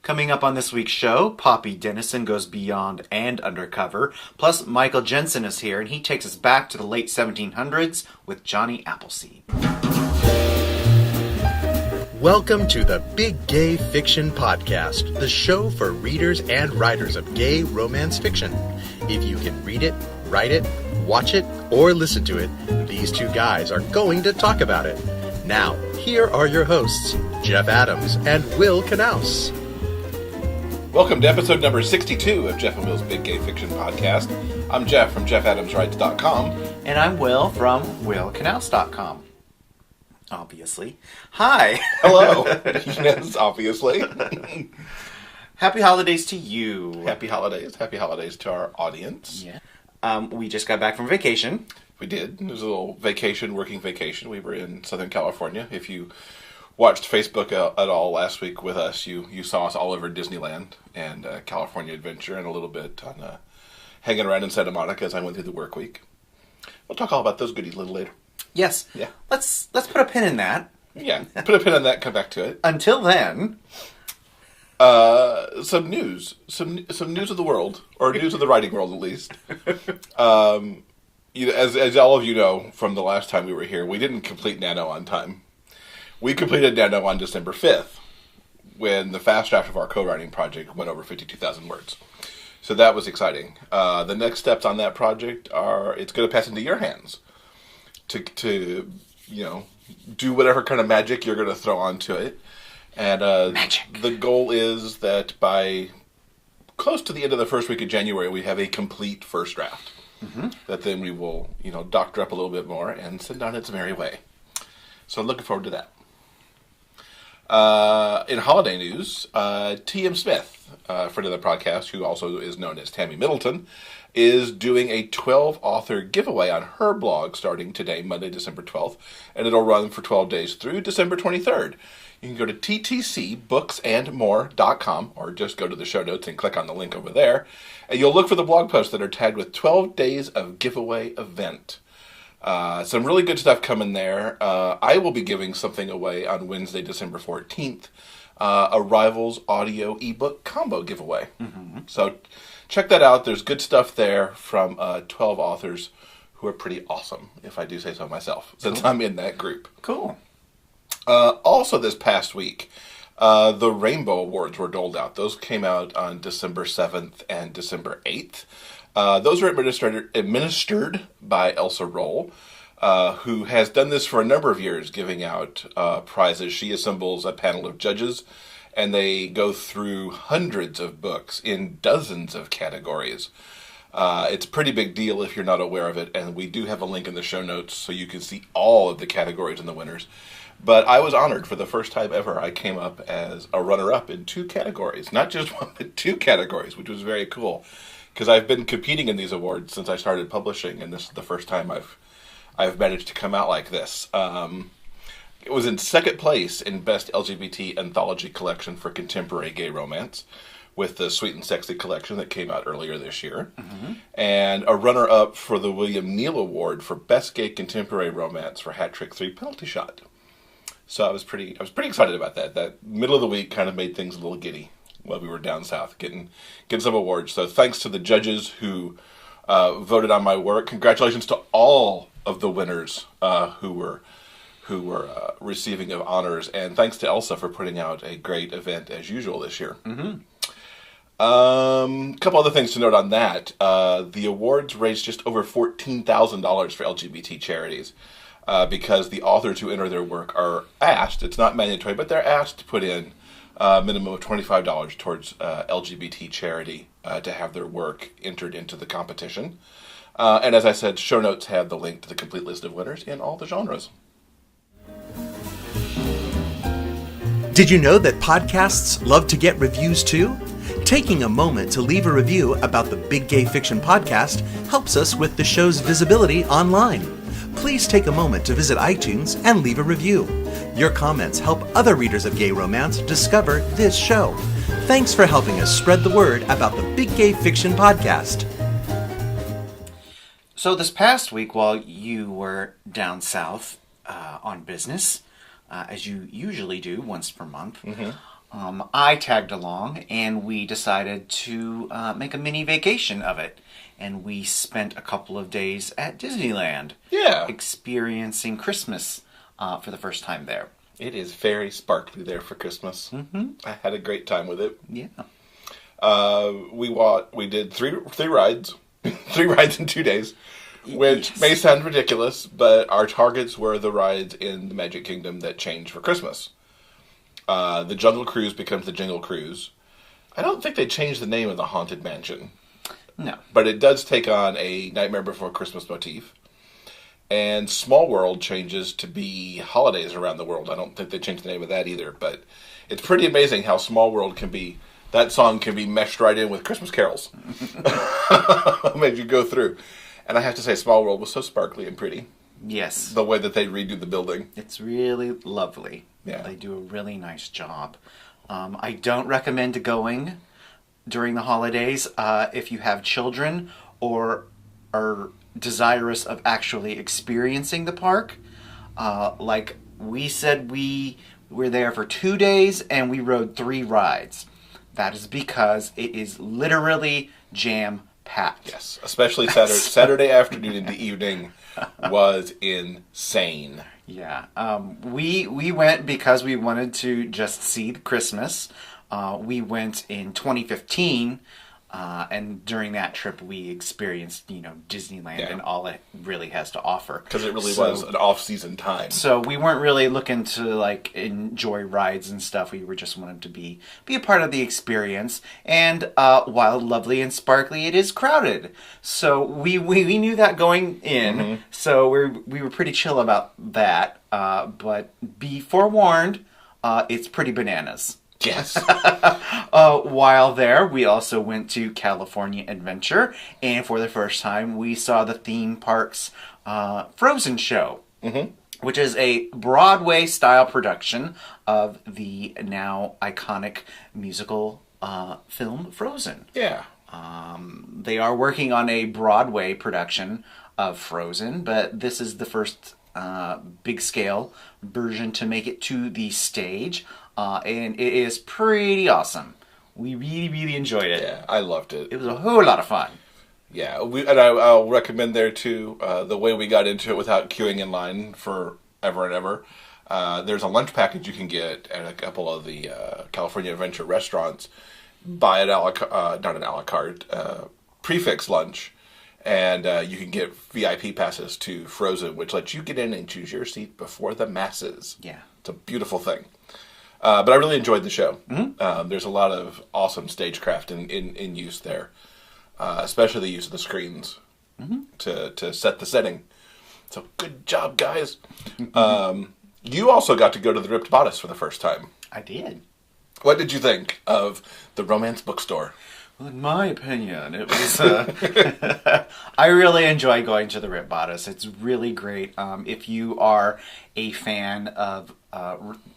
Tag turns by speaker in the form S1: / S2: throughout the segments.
S1: Coming up on this week's show, Poppy Dennison goes beyond and undercover. Plus, Michael Jensen is here, and he takes us back to the late 1700s with Johnny Appleseed.
S2: Welcome to the Big Gay Fiction Podcast, the show for readers and writers of gay romance fiction. If you can read it, write it, watch it, or listen to it, these two guys are going to talk about it. Now, here are your hosts, Jeff Adams and Will Knaus.
S3: Welcome to episode number 62 of Jeff and Will's Big Gay Fiction Podcast. I'm Jeff from JeffAdamsWrites.com.
S1: And I'm Will from WillKnaus.com. Obviously. Hi.
S3: Hello. Yes, obviously.
S1: Happy holidays to you.
S3: Happy holidays. Happy holidays to our audience.
S1: Yeah. We just got back from vacation.
S3: We did. It was a little vacation, working vacation. We were in Southern California. If you watched Facebook at all last week with us, you saw us all over Disneyland and California Adventure and a little bit on hanging around in Santa Monica as I went through the work week. We'll talk all about those goodies a little later.
S1: Yes.
S3: Yeah.
S1: Let's put a pin in that.
S3: Yeah. Put a pin on that. Come back to it.
S1: Until then,
S3: some news. Some news of the world, or news of the writing world at least. As all of you know from the last time we were here, we didn't complete Nano on time. We completed Nano on December 5th, when the fast draft of our co-writing project went over 52,000 words. So that was exciting. The next steps on that project are, it's going to pass into your hands to do whatever kind of magic you're going to throw onto it. And
S1: magic.
S3: The goal is that by close to the end of the first week of January, we have a complete first draft. Mm-hmm. That then we will, doctor up a little bit more and send on its merry way. So I'm looking forward to that. In holiday news, T.M. Smith, friend of the podcast, who also is known as Tammy Middleton, is doing a 12-author giveaway on her blog starting today, Monday, December 12th, and it'll run for 12 days through December 23rd. You can go to ttcbooksandmore.com or just go to the show notes and click on the link over there, and you'll look for the blog posts that are tagged with 12 days of giveaway event. Some really good stuff coming there. I will be giving something away on Wednesday, December 14th, a Rivals audio ebook combo giveaway. Mm-hmm. So check that out. There's good stuff there from 12 authors who are pretty awesome, if I do say so myself, since I'm in that group.
S1: Cool.
S3: Also this past week, the Rainbow Awards were doled out. Those came out on December 7th and December 8th. Those are administered by Elsa Roll, who has done this for a number of years, giving out prizes. She assembles a panel of judges, and they go through hundreds of books in dozens of categories. It's a pretty big deal if you're not aware of it, and we do have a link in the show notes so you can see all of the categories and the winners. But I was honored for the first time ever. I came up as a runner-up in 2 categories. Not just one, but 2 categories, which was very cool. Because I've been competing in these awards since I started publishing, and this is the first time I've managed to come out like this. It was in second place in Best LGBT Anthology Collection for Contemporary Gay Romance, with the Sweet and Sexy collection that came out earlier this year, mm-hmm. and a runner-up for the William Neal Award for Best Gay Contemporary Romance for Hat Trick 3 Penalty Shot. So I was pretty excited about that. That middle of the week kind of made things a little giddy while we were down south getting some awards. So thanks to the judges who voted on my work. Congratulations to all of the winners who were receiving of honors, and thanks to Elsa for putting out a great event as usual this year. Mm-hmm. Couple other things to note on that. The awards raised just over $14,000 for LGBT charities. Because the authors who enter their work are asked, it's not mandatory, but they're asked to put in a minimum of $25 towards LGBT charity to have their work entered into the competition. And as I said, show notes have the link to the complete list of winners in all the genres.
S2: Did you know that podcasts love to get reviews too? Taking a moment to leave a review about the Big Gay Fiction Podcast helps us with the show's visibility online. Please take a moment to visit iTunes and leave a review. Your comments help other readers of gay romance discover this show. Thanks for helping us spread the word about the Big Gay Fiction Podcast.
S1: So this past week, while you were down south on business, as you usually do once per month, mm-hmm. I tagged along, and we decided to make a mini vacation of it. And we spent a couple of days at Disneyland.
S3: Yeah.
S1: Experiencing Christmas for the first time there.
S3: It is very sparkly there for Christmas. Mm-hmm. I had a great time with it.
S1: Yeah.
S3: We did three rides. 3 rides in 2 days. Which may sound ridiculous, but our targets were the rides in the Magic Kingdom that change for Christmas. The Jungle Cruise becomes the Jingle Cruise. I don't think they changed the name of the Haunted Mansion.
S1: No.
S3: But it does take on a Nightmare Before Christmas motif. And Small World changes to be Holidays Around the World. I don't think they changed the name of that either, but it's pretty amazing how Small World can be, that song can be meshed right in with Christmas carols. As you go through. And I have to say, Small World was so sparkly and pretty.
S1: Yes.
S3: The way that they redo the building.
S1: It's really lovely.
S3: Yeah.
S1: They do a really nice job. I don't recommend going during the holidays if you have children or are desirous of actually experiencing the park. Like we said, we were there for 2 days and we rode 3 rides. That is because it is literally jam-packed.
S3: Yes, especially Saturday afternoon into evening was insane.
S1: Yeah, we went because we wanted to just see the Christmas. We went in 2015, and during that trip we experienced, Disneyland and all it really has to offer.
S3: Because it really was an off-season time.
S1: So we weren't really looking to enjoy rides and stuff. We were just wanted to be a part of the experience. And while lovely and sparkly, it is crowded. So we knew that going in. Mm-hmm. So we were pretty chill about that. But be forewarned, it's pretty bananas.
S3: Yes.
S1: While there, we also went to California Adventure, and for the first time, we saw the theme park's Frozen show, which is a Broadway-style production of the now iconic musical film Frozen.
S3: Yeah.
S1: They are working on a Broadway production of Frozen, but this is the first big-scale version to make it to the stage. And it is pretty awesome. We really, really enjoyed it.
S3: Yeah, I loved it.
S1: It was a whole lot of fun.
S3: Yeah, I'll recommend there too, the way we got into it without queuing in line for ever and ever. There's a lunch package you can get at a couple of the California Adventure restaurants. Buy an not an a la carte, prefix lunch. And you can get VIP passes to Frozen, which lets you get in and choose your seat before the masses.
S1: Yeah.
S3: It's a beautiful thing. But I really enjoyed the show. Mm-hmm. There's a lot of awesome stagecraft in use there, especially the use of the screens to set the setting. So good job, guys. You also got to go to the Ripped Bodice for the first time.
S1: I did.
S3: What did you think of the romance bookstore?
S1: Well, in my opinion, it was... I really enjoy going to the Ripped Bodice. It's really great. If you are a fan of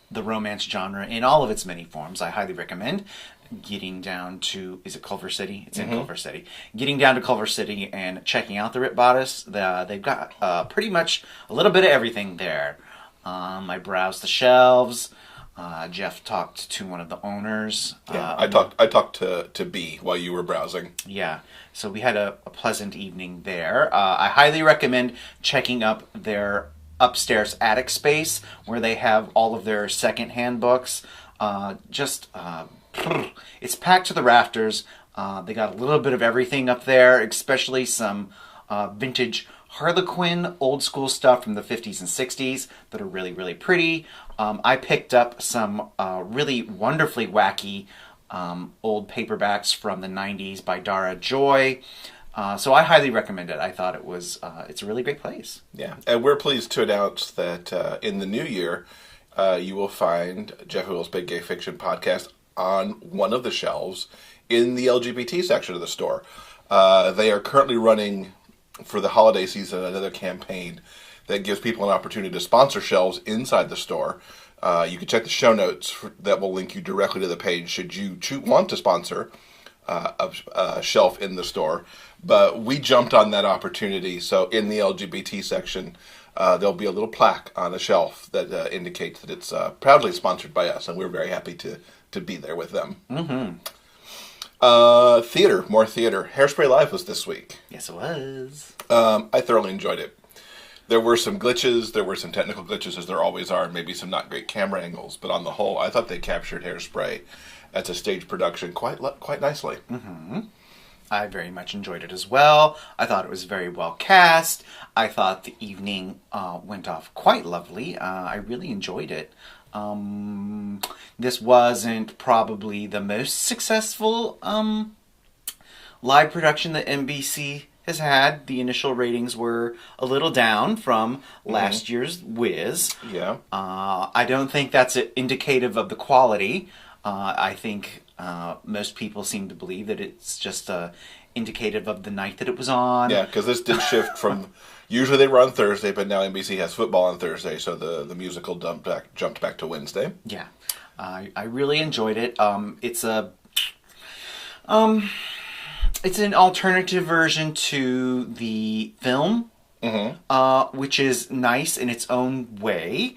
S1: the romance genre in all of its many forms, I highly recommend getting down to... Is it Culver City? It's in Culver City. Getting down to Culver City and checking out the Ripped Bodice. They've got pretty much a little bit of everything there. I browsed the shelves... Jeff talked to one of the owners.
S3: Yeah, I talked to B while you were browsing.
S1: Yeah, so we had a pleasant evening there. I highly recommend checking up their upstairs attic space where they have all of their secondhand books. It's packed to the rafters. They got a little bit of everything up there, especially some vintage Harlequin old school stuff from the 50s and 60s that are really, really pretty. I picked up some really wonderfully wacky old paperbacks from the 90s by Dara Joy. So I highly recommend it. I thought it's a really great place.
S3: Yeah, and we're pleased to announce that in the new year, you will find Jeff Will's Big Gay Fiction podcast on one of the shelves in the LGBT section of the store. They are currently running, for the holiday season, another campaign that gives people an opportunity to sponsor shelves inside the store. You can check the show notes that will link you directly to the page should you want to sponsor a shelf in the store. But we jumped on that opportunity. So in the LGBT section, there'll be a little plaque on the shelf that indicates that it's proudly sponsored by us, and we're very happy to be there with them.
S1: Mm-hmm.
S3: Theater, more theater. Hairspray Live was this week.
S1: Yes, it was.
S3: I thoroughly enjoyed it. There were some glitches, there were some technical glitches, as there always are, and maybe some not great camera angles, but on the whole, I thought they captured Hairspray as a stage production quite nicely.
S1: Mm-hmm. I very much enjoyed it as well. I thought it was very well cast. I thought the evening went off quite lovely. I really enjoyed it. This wasn't probably the most successful live production that NBC has had. The initial ratings were a little down from last year's Wiz.
S3: Yeah.
S1: I don't think that's indicative of the quality. I think most people seem to believe that it's just indicative of the night that it was on.
S3: Yeah, because this did shift from... Usually they were on Thursday, but now NBC has football on Thursday, so the musical jumped back to Wednesday.
S1: Yeah. I really enjoyed it. It's an alternative version to the film, which is nice in its own way.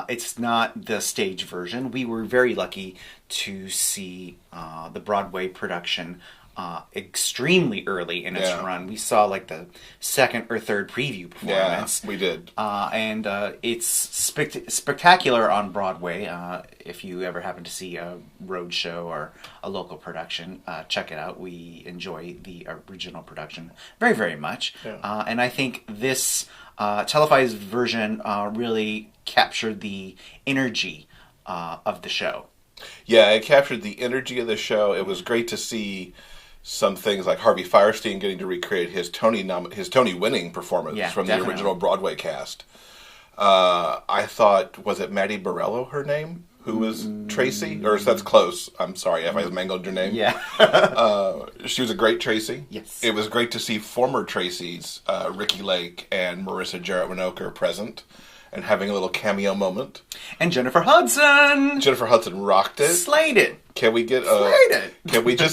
S1: It's not the stage version. We were very lucky to see the Broadway production extremely early in its run. We saw like the second or third preview performance.
S3: Yeah, we did.
S1: And it's spectacular on Broadway. If you ever happen to see a road show or a local production, check it out. We enjoy the original production very, very much. Yeah. And I think this televised version really captured the energy of the show.
S3: Yeah, it captured the energy of the show. It was great to see some things like Harvey Fierstein getting to recreate his Tony-winning performance from the original Broadway cast. I thought, was it Maddie Borello, her name, who was Tracy? Or that's close. I'm sorry if I mangled your name.
S1: Yeah.
S3: She was a great Tracy.
S1: Yes.
S3: It was great to see former Tracys, Ricky Lake and Marissa Jarrett Winokur, present and having a little cameo moment.
S1: And Jennifer Hudson!
S3: Jennifer Hudson rocked it.
S1: Slayed it.
S3: Can we just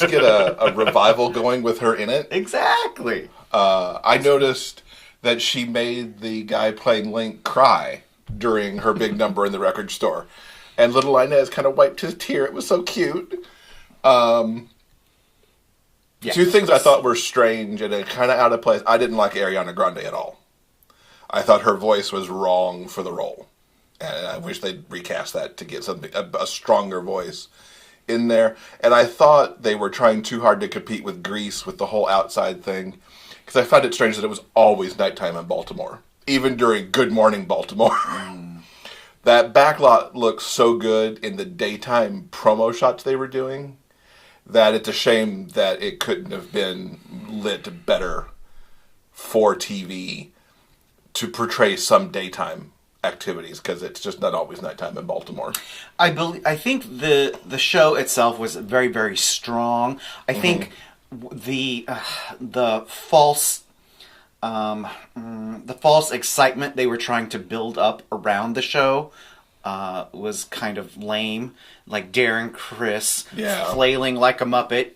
S3: get a revival going with her in it?
S1: Exactly.
S3: I noticed that she made the guy playing Link cry during her big number in the record store. And little Inez kind of wiped his tear. It was so cute. Two things I thought were strange and kind of out of place. I didn't like Ariana Grande at all. I thought her voice was wrong for the role. And I wish they'd recast that to get a stronger voice in there. And I thought they were trying too hard to compete with Grease with the whole outside thing. Because I found it strange that it was always nighttime in Baltimore. Even during Good Morning Baltimore. That backlot looks so good in the daytime promo shots they were doing that it's a shame that it couldn't have been lit better for TV to portray some daytime activities, because it's just not always nighttime in Baltimore.
S1: I think the show itself was very, very strong. I think the false excitement they were trying to build up around the show was kind of lame. Like Darren Criss flailing like a Muppet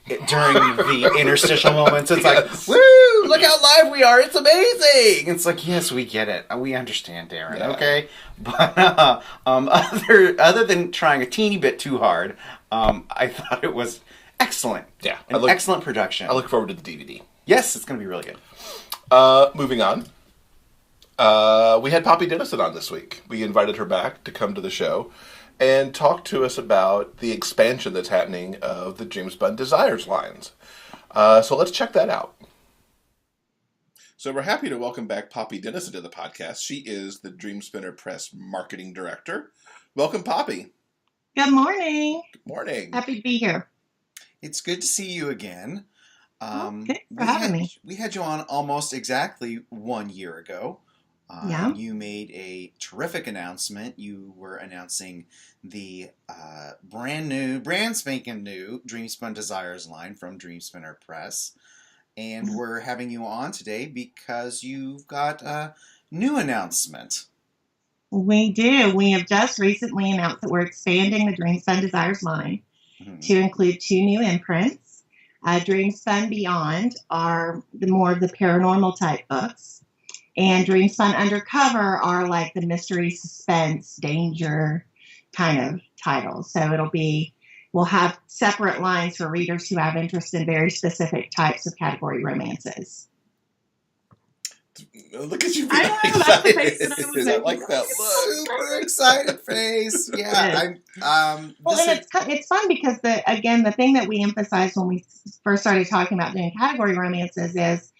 S1: during the interstitial moments. It's like, woo, look how live we are. It's amazing. It's like, yes, we get it. We understand, Darren, okay? But other than trying a teeny bit too hard, I thought it was excellent.
S3: Yeah.
S1: Excellent production.
S3: I look forward to the DVD.
S1: Yes, it's going to be really good.
S3: Moving on. We had Poppy Dennison on this week. We invited her back to come to the show and talk to us about the expansion that's happening of the Dreamspun Desires lines. So let's check that out. So we're happy to welcome back Poppy Dennison to the podcast. She is the Dreamspinner Press Marketing Director. Welcome, Poppy.
S4: Good morning.
S3: Good morning.
S4: Happy to be here.
S1: It's good to see you again.
S4: Thanks for having me.
S1: We had you on almost exactly 1 year ago. You made a terrific announcement. You were announcing the brand spanking new Dreamspun Desires line from Dreamspinner Press. And we're having you on today because you've got a new announcement.
S4: We do. We have just recently announced that we're expanding the Dreamspun Desires line to include 2 new imprints. Dreamspun Beyond are more of the paranormal type books. And Dreamspun Undercover are like the mystery, suspense, danger kind of titles. So we'll have separate lines for readers who have interest in very specific types of category romances.
S3: Look at you being
S4: I know, that's the face
S3: excited.
S4: that I was
S3: I
S4: making.
S3: like that look.
S2: Super excited face. Yeah,
S4: Well, and it's fun because the thing that we emphasized when we first started talking about doing category romances is,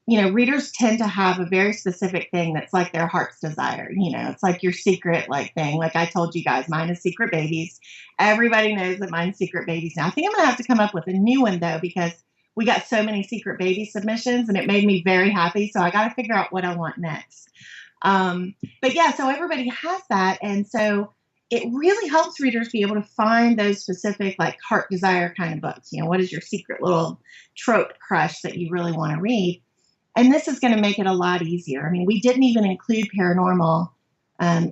S4: readers tend to have a very specific thing that's like their heart's desire. It's like your secret thing. Like I told you guys, mine is Secret Babies. Everybody knows that mine's Secret Babies now. I think I'm gonna have to come up with a new one though, because we got so many Secret Baby submissions and it made me very happy. So I got to figure out what I want next. But yeah, so everybody has that. And so it really helps readers be able to find those specific heart desire kind of books. What is your secret little trope crush that you really want to read? And this is going to make it a lot easier. I mean, we didn't even include paranormal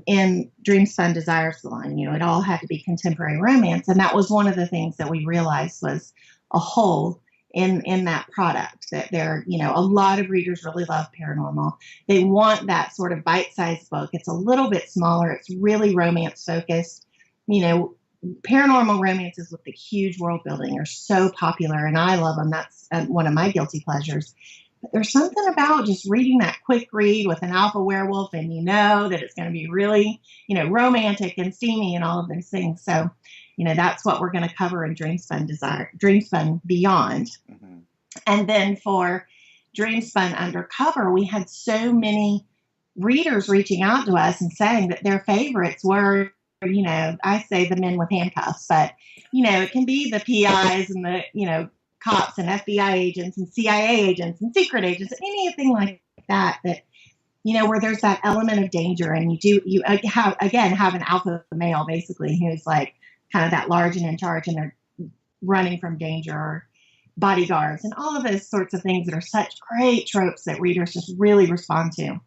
S4: in Dreamspun Desires line. It all had to be contemporary romance. And that was one of the things that we realized was a hole in that product, that a lot of readers really love paranormal. They want that sort of bite-sized book. It's a little bit smaller. It's really romance focused. Paranormal romances with the huge world building are so popular and I love them. That's one of my guilty pleasures. But there's something about just reading that quick read with an alpha werewolf and that it's going to be really, romantic and steamy and all of those things. So, that's what we're going to cover in Dreamspun Beyond. Mm-hmm. And then for Dreamspun Undercover, we had so many readers reaching out to us and saying that their favorites were, I say the men with handcuffs, but, it can be the PIs and the, cops and FBI agents and CIA agents and secret agents, anything like that, where there's that element of danger. And you have an alpha male basically who's kind of that large and in charge and they're running from danger, or bodyguards and all of those sorts of things that are such great tropes that readers just really respond to.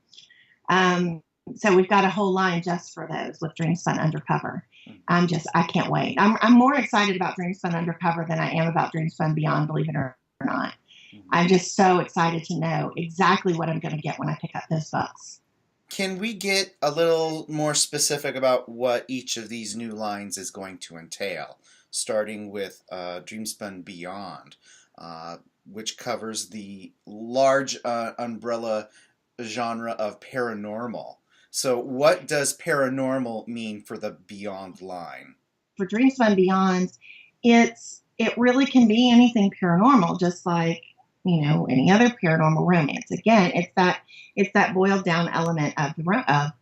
S4: So we've got a whole line just for those with Dreamspun Undercover. I can't wait. I'm more excited about Dreamspun Undercover than I am about Dreamspun Beyond, believe it or not. Mm-hmm. I'm just so excited to know exactly what I'm going to get when I pick up those books.
S2: Can we get a little more specific about what each of these new lines is going to entail, starting with Dreamspun Beyond, which covers the large umbrella genre of paranormal. So what does paranormal mean for the Beyond line?
S4: For Dreamspun Beyond, it really can be anything paranormal, just like, any other paranormal romance. Again, it's that boiled down element of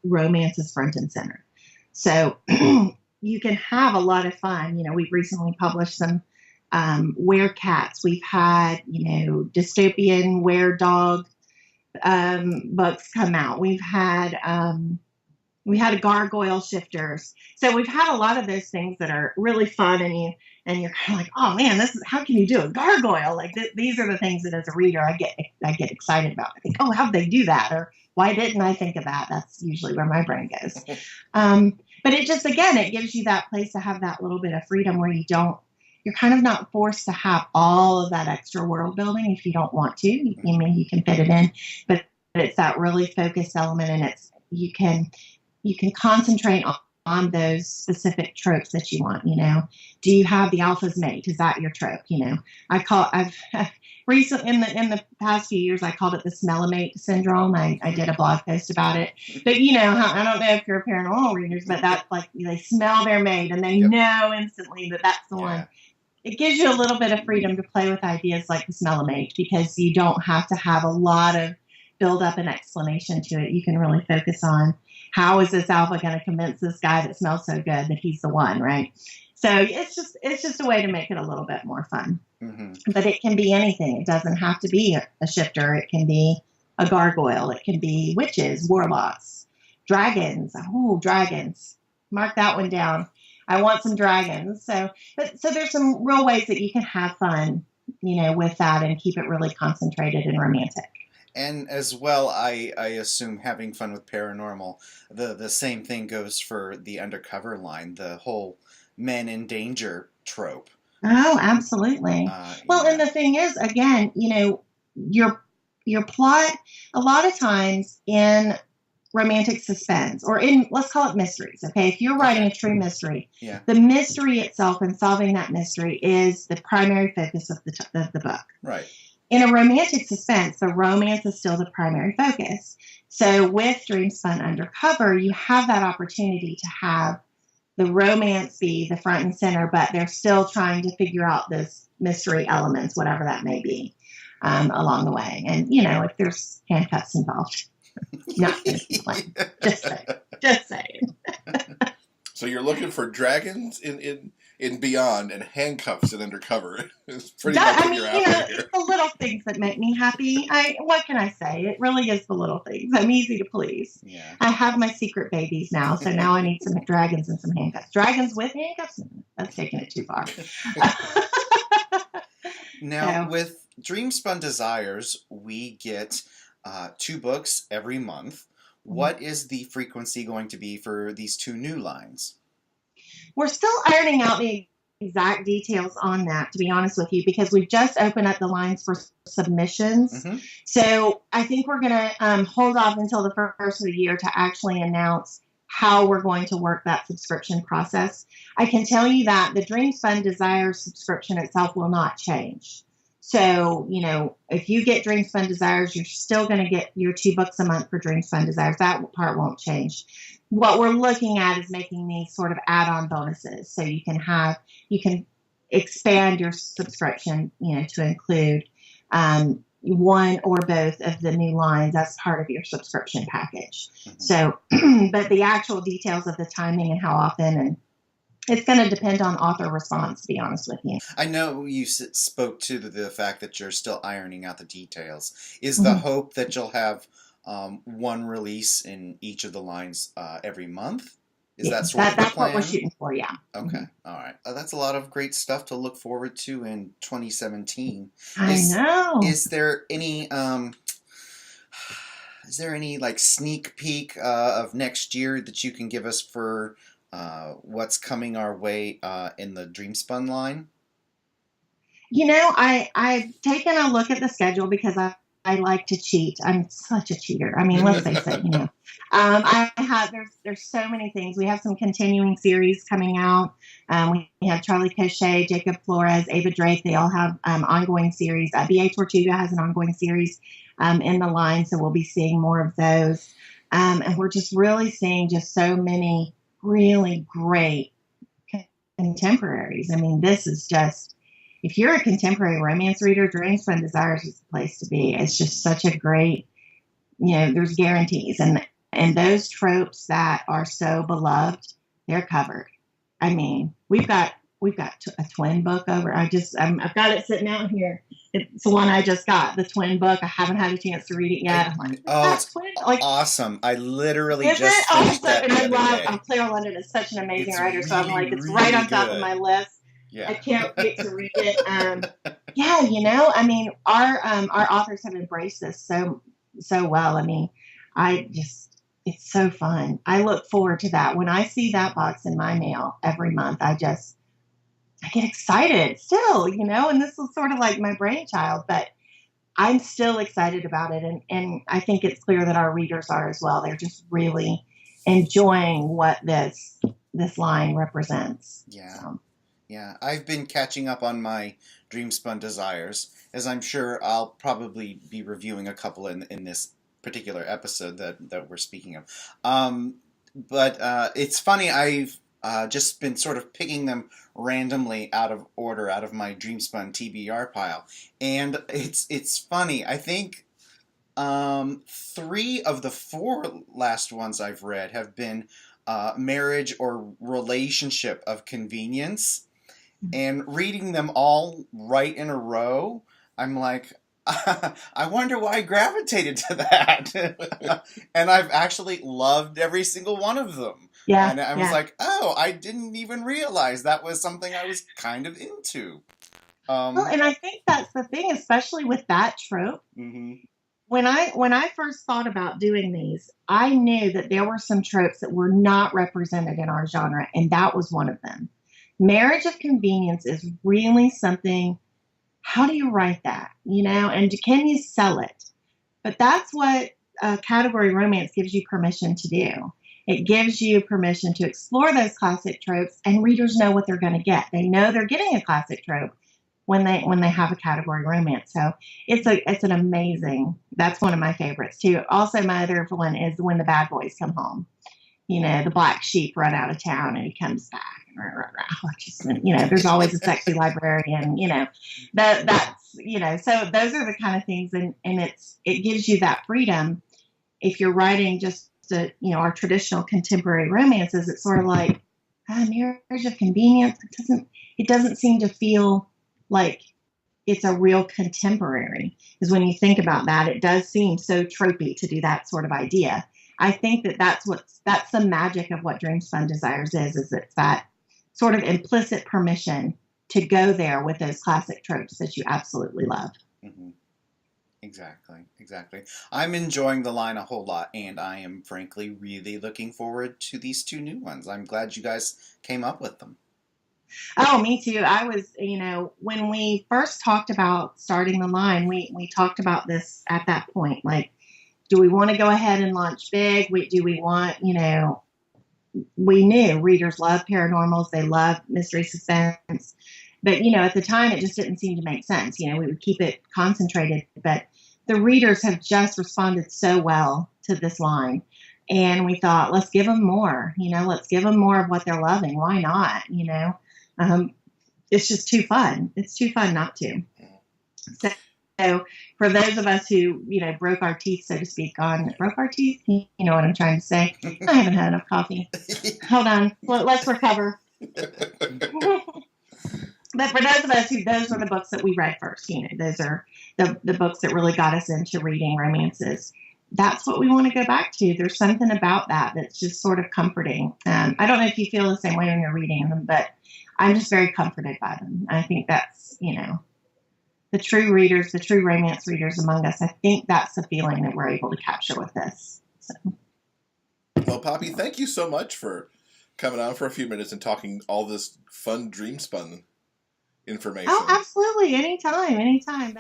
S4: romance is front and center. So you can have a lot of fun. We've recently published some werecats. We've had, dystopian were-dog books come out. We had a gargoyle shifters. So we've had a lot of those things that are really fun, and you're kind of like, oh man, how can you do a gargoyle? These are the things that as a reader I get excited about. I think, oh, how'd they do that? Or why didn't I think of that? That's usually where my brain goes. But it just, again, it gives you that place to have that little bit of freedom where you're kind of not forced to have all of that extra world building if you don't want to. You can fit it in, but it's that really focused element, and you can concentrate on those specific tropes that you want. Do you have the alpha's mate? Is that your trope? I've recently in the past few years, I called it the smell-a-mate syndrome. I did a blog post about it, but I don't know if you're paranormal readers, but that's they smell their mate and they know instantly that that's the one. It gives you a little bit of freedom to play with ideas like the smell-a-mate, because you don't have to have a lot of build up and explanation to it. You can really focus on, how is this alpha going to convince this guy that smells so good that he's the one, right? So it's just a way to make it a little bit more fun. Mm-hmm. But it can be anything. It doesn't have to be a shifter. It can be a gargoyle. It can be witches, warlocks, dragons. Oh, dragons. Mark that one down. I want some dragons. So there's some real ways that you can have fun, with that and keep it really concentrated and romantic.
S2: And as well, I assume having fun with paranormal, the same thing goes for the Undercover line, the whole men in danger trope.
S4: Oh, absolutely. And the thing is, again, your your plot, a lot of times in romantic suspense or in, let's call it mysteries. Okay. If you're writing a true mystery, the mystery itself and solving that mystery is the primary focus of the book.
S1: Right.
S4: In a romantic suspense, the romance is still the primary focus. So with Dreamspun Undercover, you have that opportunity to have the romance be the front and center, but they're still trying to figure out this mystery elements, whatever that may be, along the way. And, if there's handcuffs involved, not just saying.
S3: So you're looking for dragons in Beyond and handcuffs in Undercover. It's pretty much what you're after here.
S4: It's the little things that make me happy. What can I say? It really is the little things. I'm easy to please.
S1: Yeah.
S4: I have my secret babies now, so now I need some dragons and some handcuffs. Dragons with handcuffs? That's taking it too far.
S1: Now, with Dreamspun Desires, we get 2 books every month. What is the frequency going to be for these 2 new lines?
S4: We're still ironing out the exact details on that, to be honest with you, because we've just opened up the lines for submissions. Mm-hmm. So I think we're going to hold off until the first of the year to actually announce how we're going to work that subscription process. I can tell you that the Dreamspun Desires subscription itself will not change. So, if you get Dreamspun Desires, you're still going to get your 2 books a month for Dreamspun Desires. That part won't change. What we're looking at is making these sort of add-on bonuses. So you can expand your subscription, to include one or both of the new lines as part of your subscription package. Mm-hmm. So, but the actual details of the timing and how often, and it's going to depend on author response, to be honest with you.
S1: I know you spoke to the fact that you're still ironing out the details. Is the hope that you'll have one release in each of the lines every month? Is that sort of the plan?
S4: That's what we're shooting for, yeah.
S1: Okay, all right. That's a lot of great stuff to look forward to in 2017.
S4: I know.
S1: Is there any like sneak peek of next year that you can give us for what's coming our way in the Dreamspun line?
S4: I've taken a look at the schedule because I like to cheat. I'm such a cheater. I mean, let's face it, there's so many things. We have some continuing series coming out. We have Charlie Cochet, Jacob Flores, Ava Drake. They all have ongoing series. B.A. Tortuga has an ongoing series in the line, so we'll be seeing more of those. And we're just really seeing just so many really great contemporaries. I mean, this is just, if you're a contemporary romance reader, Dreamspun Desires is the place to be. It's just such a great, there's guarantees. And those tropes that are so beloved, they're covered. I mean, we've got a twin book over. I've got it sitting out here. It's the one I just got, the twin book. I haven't had a chance to read it yet. I'm like,
S1: it's twin? Awesome. I literally just finished that the other day.
S4: Claire London is such an amazing writer, so I'm like, it's right on top of my list. Yeah. I can't wait to read it. I mean, our authors have embraced this so well. I mean, it's so fun. I look forward to that. When I see that box in my mail every month, I get excited still, and this is sort of like my brainchild, but I'm still excited about it. And I think it's clear that our readers are as well. They're just really enjoying what this line represents.
S1: Yeah. Yeah. I've been catching up on my Dreamspun Desires, as I'm sure I'll probably be reviewing a couple in this particular episode that we're speaking of. But it's funny, I've just been sort of picking them randomly out of order out of my Dreamspun TBR pile. And it's funny. I think 3 of the 4 last ones I've read have been marriage or relationship of convenience. And reading them all right in a row, I'm like, I wonder why I gravitated to that. And I've actually loved every single one of them.
S4: Yeah.
S1: And I was like, oh, I didn't even realize that was something I was kind of into.
S4: Well, and I think that's the thing, especially with that trope.
S1: Mm-hmm.
S4: When I first thought about doing these, I knew that there were some tropes that were not represented in our genre, and that was one of them. Marriage of convenience is really something. How do you write that? And can you sell it? But that's what category romance gives you permission to do. It gives you permission to explore those classic tropes, and readers know what they're going to get. They know they're getting a classic trope when they have a category romance. So it's an amazing. That's one of my favorites too. Also, my other one is When the Bad Boys Come Home. The black sheep run out of town and he comes back. There's always a sexy librarian. That's So those are the kind of things, and it gives you that freedom. If you're writing just our traditional contemporary romances, it's sort of like Marriage of Convenience. It doesn't seem to feel like it's a real contemporary. Because when you think about that, it does seem so tropey to do that sort of idea. I think that's the magic of what Dreamspun Desires is it's that sort of implicit permission to go there with those classic tropes that you absolutely love.
S5: Mm-hmm. Exactly. I'm enjoying the line a whole lot, and I am frankly really looking forward to these 2 new ones. I'm glad you guys came up with them.
S4: Oh, me too. I was, when we first talked about starting the line, we talked about this at that point. Like, do we want to go ahead and launch big? Do we want, we knew readers love paranormals. They love mystery suspense. But, at the time, it just didn't seem to make sense. We would keep it concentrated. But the readers have just responded so well to this line. And we thought, let's give them more. Let's give them more of what they're loving. Why not? It's just too fun. It's too fun not to. So for those of us who, broke our teeth, so to speak, broke our teeth, you know what I'm trying to say. I haven't had enough coffee. Hold on. Let's recover. But for those of us those were the books that we read first. Those are the books that really got us into reading romances. That's what we want to go back to. There's something about that that's just sort of comforting. I don't know if you feel the same way when you're reading them, but I'm just very comforted by them. I think that's, the true readers, the true romance readers among us, I think that's the feeling that we're able to capture with this. So.
S3: Well, Poppy, thank you so much for coming on for a few minutes and talking all this fun Dreamspun information.
S4: Oh, absolutely. Anytime.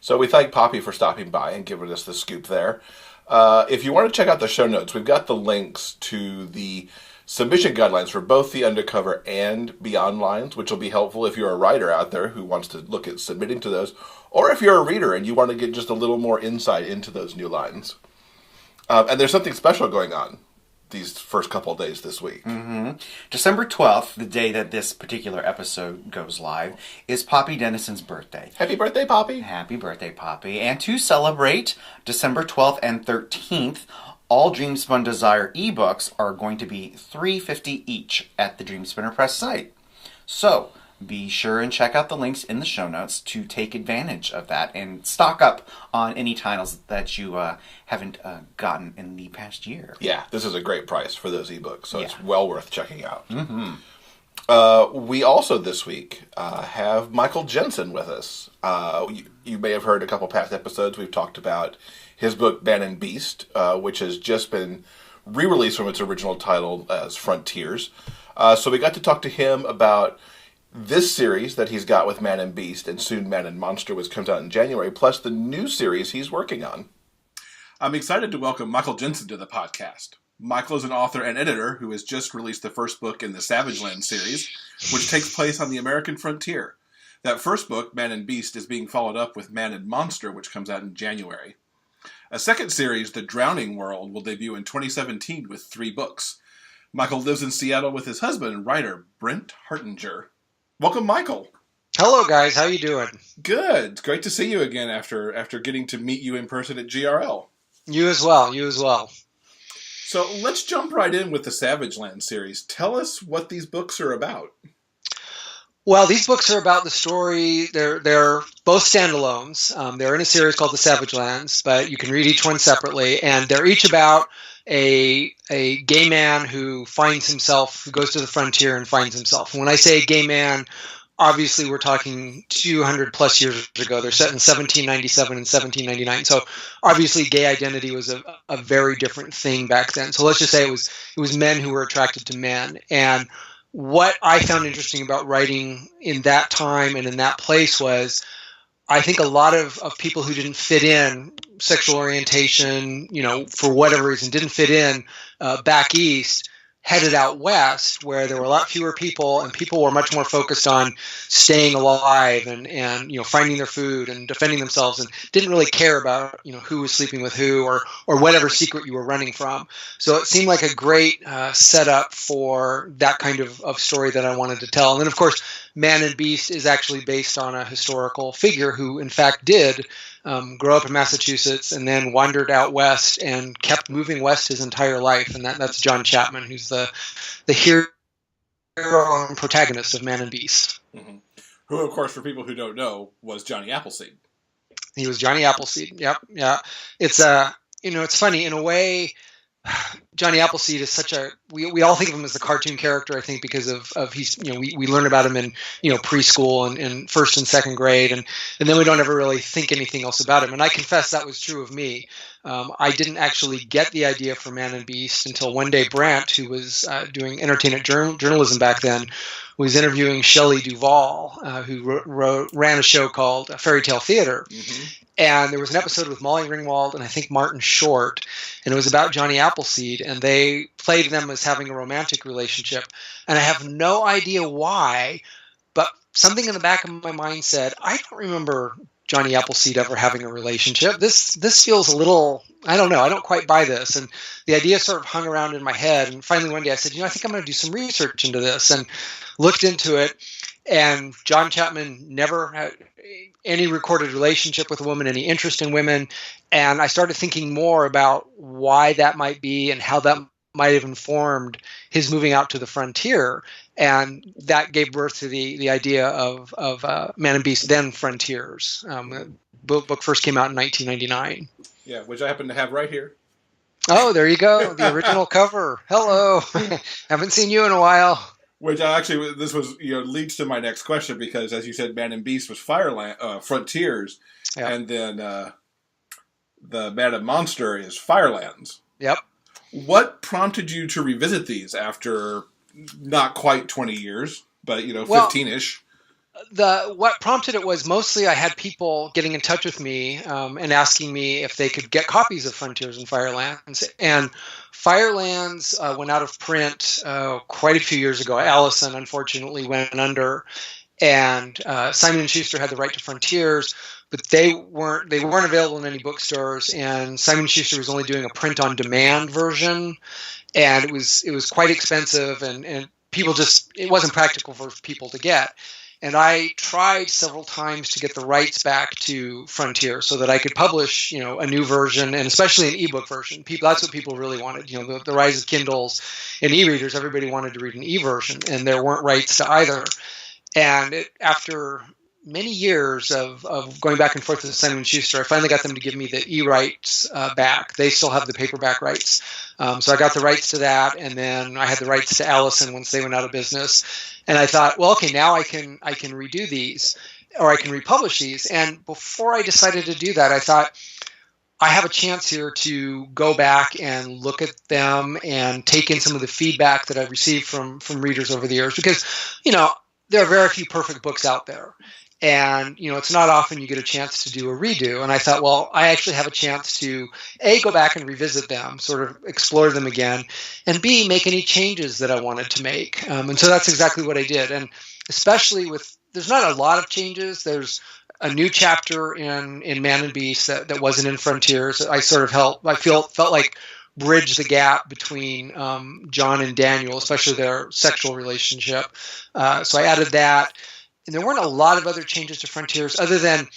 S3: So we thank Poppy for stopping by and giving us the scoop there. If you want to check out the show notes, we've got the links to the submission guidelines for both the Undercover and Beyond lines, which will be helpful if you're a writer out there who wants to look at submitting to those, or if you're a reader and you want to get just a little more insight into those new lines. And there's something special going on these first couple of days this week.
S1: Mm-hmm. December 12th, the day that this particular episode goes live, is Poppy Dennison's birthday.
S3: Happy birthday, Poppy!
S1: Happy birthday, Poppy. And to celebrate December 12th and 13th, all Dreamspun Desire ebooks are going to be $3.50 each at the Dreamspinner Press site. So, be sure and check out the links in the show notes to take advantage of that and stock up on any titles that you haven't gotten in the past year.
S3: Yeah, this is a great price for those ebooks, so it's well worth checking out.
S1: Mm-hmm.
S3: We also this week have Michael Jensen with us. You may have heard a couple past episodes. We've talked about his book Man and Beast, which has just been re-released from its original title as Frontiers. So we got to talk to him about this series that he's got with Man and Beast, and soon Man and Monster, which comes out in January, plus the new series he's working on. I'm excited to welcome Michael Jensen to the podcast. Michael is an author and editor who has just released the first book in the Savage Land series, which takes place on the American frontier. That first book, Man and Beast, is being followed up with Man and Monster, which comes out in January. A second series, The Drowning World, will debut in 2017 with 3 books. Michael lives in Seattle with his husband and writer, Brent Hartinger. Welcome, Michael.
S6: Hello, guys. How you doing?
S3: Good. It's great to see you again after getting to meet you in person at GRL.
S6: You as well.
S3: So let's jump right in with the Savage Land series. Tell us what these books are about.
S6: Well, these books are about the story. They're both standalones. They're in a series called The Savage Lands, but you can read each one separately, and they're each about a gay man who goes to the frontier and finds himself. And when I say gay man, obviously we're talking 200 plus years ago. They're set in 1797 and 1799. So obviously gay identity was a very different thing back then. So let's just say it was men who were attracted to men. And what I found interesting about writing in that time and in that place was I think a lot of people who didn't fit in, sexual orientation, for whatever reason, didn't fit in back east, headed out west, where there were a lot fewer people, and people were much more focused on staying alive and finding their food and defending themselves, and didn't really care about who was sleeping with who or whatever secret you were running from. So it seemed like a great setup for that kind of story that I wanted to tell. And then, of course, Man and Beast is actually based on a historical figure who, in fact, did grow up in Massachusetts and then wandered out west and kept moving west his entire life. And that's John Chapman, who's the hero and protagonist of Man and Beast.
S3: Mm-hmm. Who, of course, for people who don't know, was Johnny Appleseed.
S6: He was Johnny Appleseed. Yep. Yeah. It's it's funny in a way. Johnny Appleseed is such a we all think of him as the cartoon character, I think, because of he's we learn about him in preschool and in first and second grade, and then we don't ever really think anything else about him. And I confess that was true of me. I didn't actually get the idea for Man and Beast until one day Brandt, who was doing entertainment journalism back then, was interviewing Shelley Duvall, who ran a show called Fairy Tale Theater. Mm-hmm. And there was an episode with Molly Ringwald and I think Martin Short, and it was about Johnny Appleseed, and they played them as having a romantic relationship. And I have no idea why, but something in the back of my mind said, I don't remember Johnny Appleseed ever having a relationship. This feels a little, I don't know, I don't quite buy this. And the idea sort of hung around in my head. And finally one day I said, I think I'm going to do some research into this, and looked into it. And John Chapman never had any recorded relationship with a woman, any interest in women. And I started thinking more about why that might be and how that might have informed his moving out to the frontier. And that gave birth to the idea of Man and Beast, then Frontiers. The book first came out in 1999.
S3: Yeah, which I happen to have right here.
S6: Oh, there you go. The original cover. Hello. Haven't seen you in a while.
S3: Which actually, this was leads to my next question, because as you said, Man and Beast was Frontiers, yep. And then the Man and Monster is Firelands.
S6: Yep.
S3: What prompted you to revisit these after not quite 20 years, but 15-ish?
S6: What prompted it was mostly I had people getting in touch with me and asking me if they could get copies of Frontiers and Firelands. And Firelands went out of print quite a few years ago. Allison, unfortunately, went under, and Simon & Schuster had the right to Frontiers, but they weren't available in any bookstores. And Simon & Schuster was only doing a print-on-demand version, and it was quite expensive, and people it wasn't practical for people to get. And I tried several times to get the rights back to Frontier so that I could publish, a new version, and especially an ebook version. That's what people really wanted. The rise of Kindles and e-readers, everybody wanted to read an e-version, and there weren't rights to either. And after many years of going back and forth with Simon & Schuster, I finally got them to give me the e-rights back. They still have the paperback rights. So I got the rights to that, and then I had the rights to Allison once they went out of business. And I thought, well, okay, now I can redo these, or I can republish these. And before I decided to do that, I thought, I have a chance here to go back and look at them and take in some of the feedback that I've received from readers over the years, because, there are very few perfect books out there. And, it's not often you get a chance to do a redo. And I thought, well, I actually have a chance to, A, go back and revisit them, sort of explore them again, and B, make any changes that I wanted to make. And so that's exactly what I did. And especially there's not a lot of changes. There's a new chapter in Man and Beast that wasn't in Frontiers. I sort of felt like bridge the gap between John and Daniel, especially their sexual relationship. So I added that. And there weren't a lot of other changes to Frontiers, other than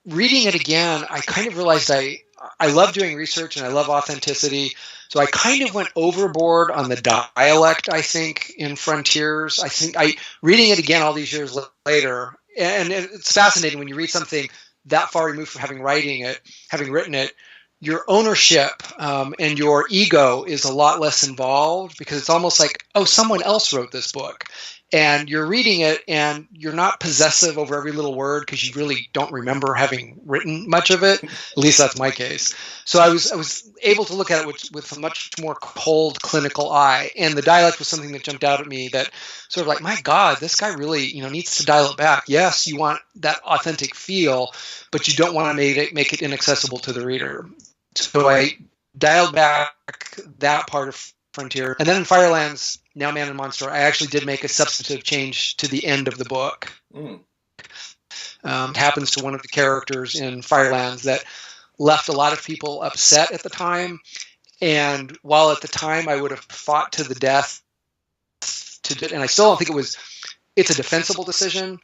S6: reading it again, I kind of realized I love doing research and I love authenticity. So I kind of went overboard on the dialect, I think, in Frontiers. I think reading it again all these years later, and it's fascinating when you read something that far removed from having written it, your ownership and your ego is a lot less involved, because it's almost like, oh, someone else wrote this book. and you're reading it and you're not possessive over every little word because you really don't remember having written much of it. At least that's my case. So I was able to look at it with a much more cold, clinical eye. And the dialect was something that jumped out at me, that sort of like, my God, this guy really, needs to dial it back. Yes, you want that authentic feel, but you don't want to make it inaccessible to the reader. So I dialed back that part of Frontier. And then in Firelands, Now Man and Monster, I actually did make a substantive change to the end of the book. It happens to one of the characters in Firelands that left a lot of people upset at the time. And while at the time I would have fought to the death, and I still don't think it's a defensible decision,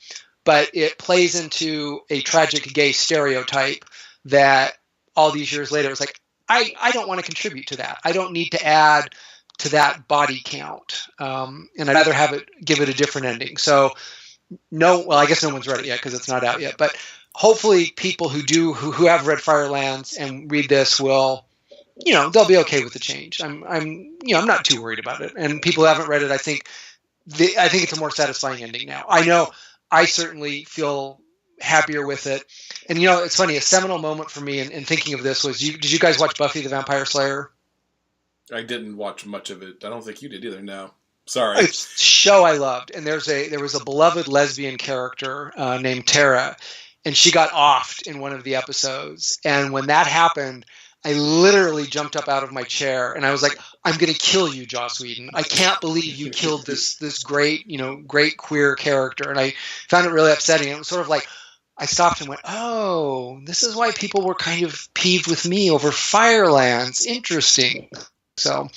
S6: but it plays into a tragic gay stereotype that all these years later, it's like, I don't want to contribute to that. I don't need to add to that body count. And I'd rather give it a different ending. So I guess no one's read it yet because it's not out yet, but hopefully people who have read Firelands and read this will, they'll be okay with the change. I'm not too worried about it. And people who haven't read it, I think it's a more satisfying ending now. I know I certainly feel happier with it. And it's funny, a seminal moment for me in thinking of this was, did you guys watch Buffy the Vampire Slayer?
S3: I didn't watch much of it. I don't think you did either. No, sorry.
S6: It's a show I loved, and there was a beloved lesbian character named Tara, and she got offed in one of the episodes. And when that happened, I literally jumped up out of my chair, and I was like, "I'm going to kill you, Joss Whedon! I can't believe you killed this great queer character." And I found it really upsetting. It was sort of like, I stopped and went, "Oh, this is why people were kind of peeved with me over Firelands. Interesting." So,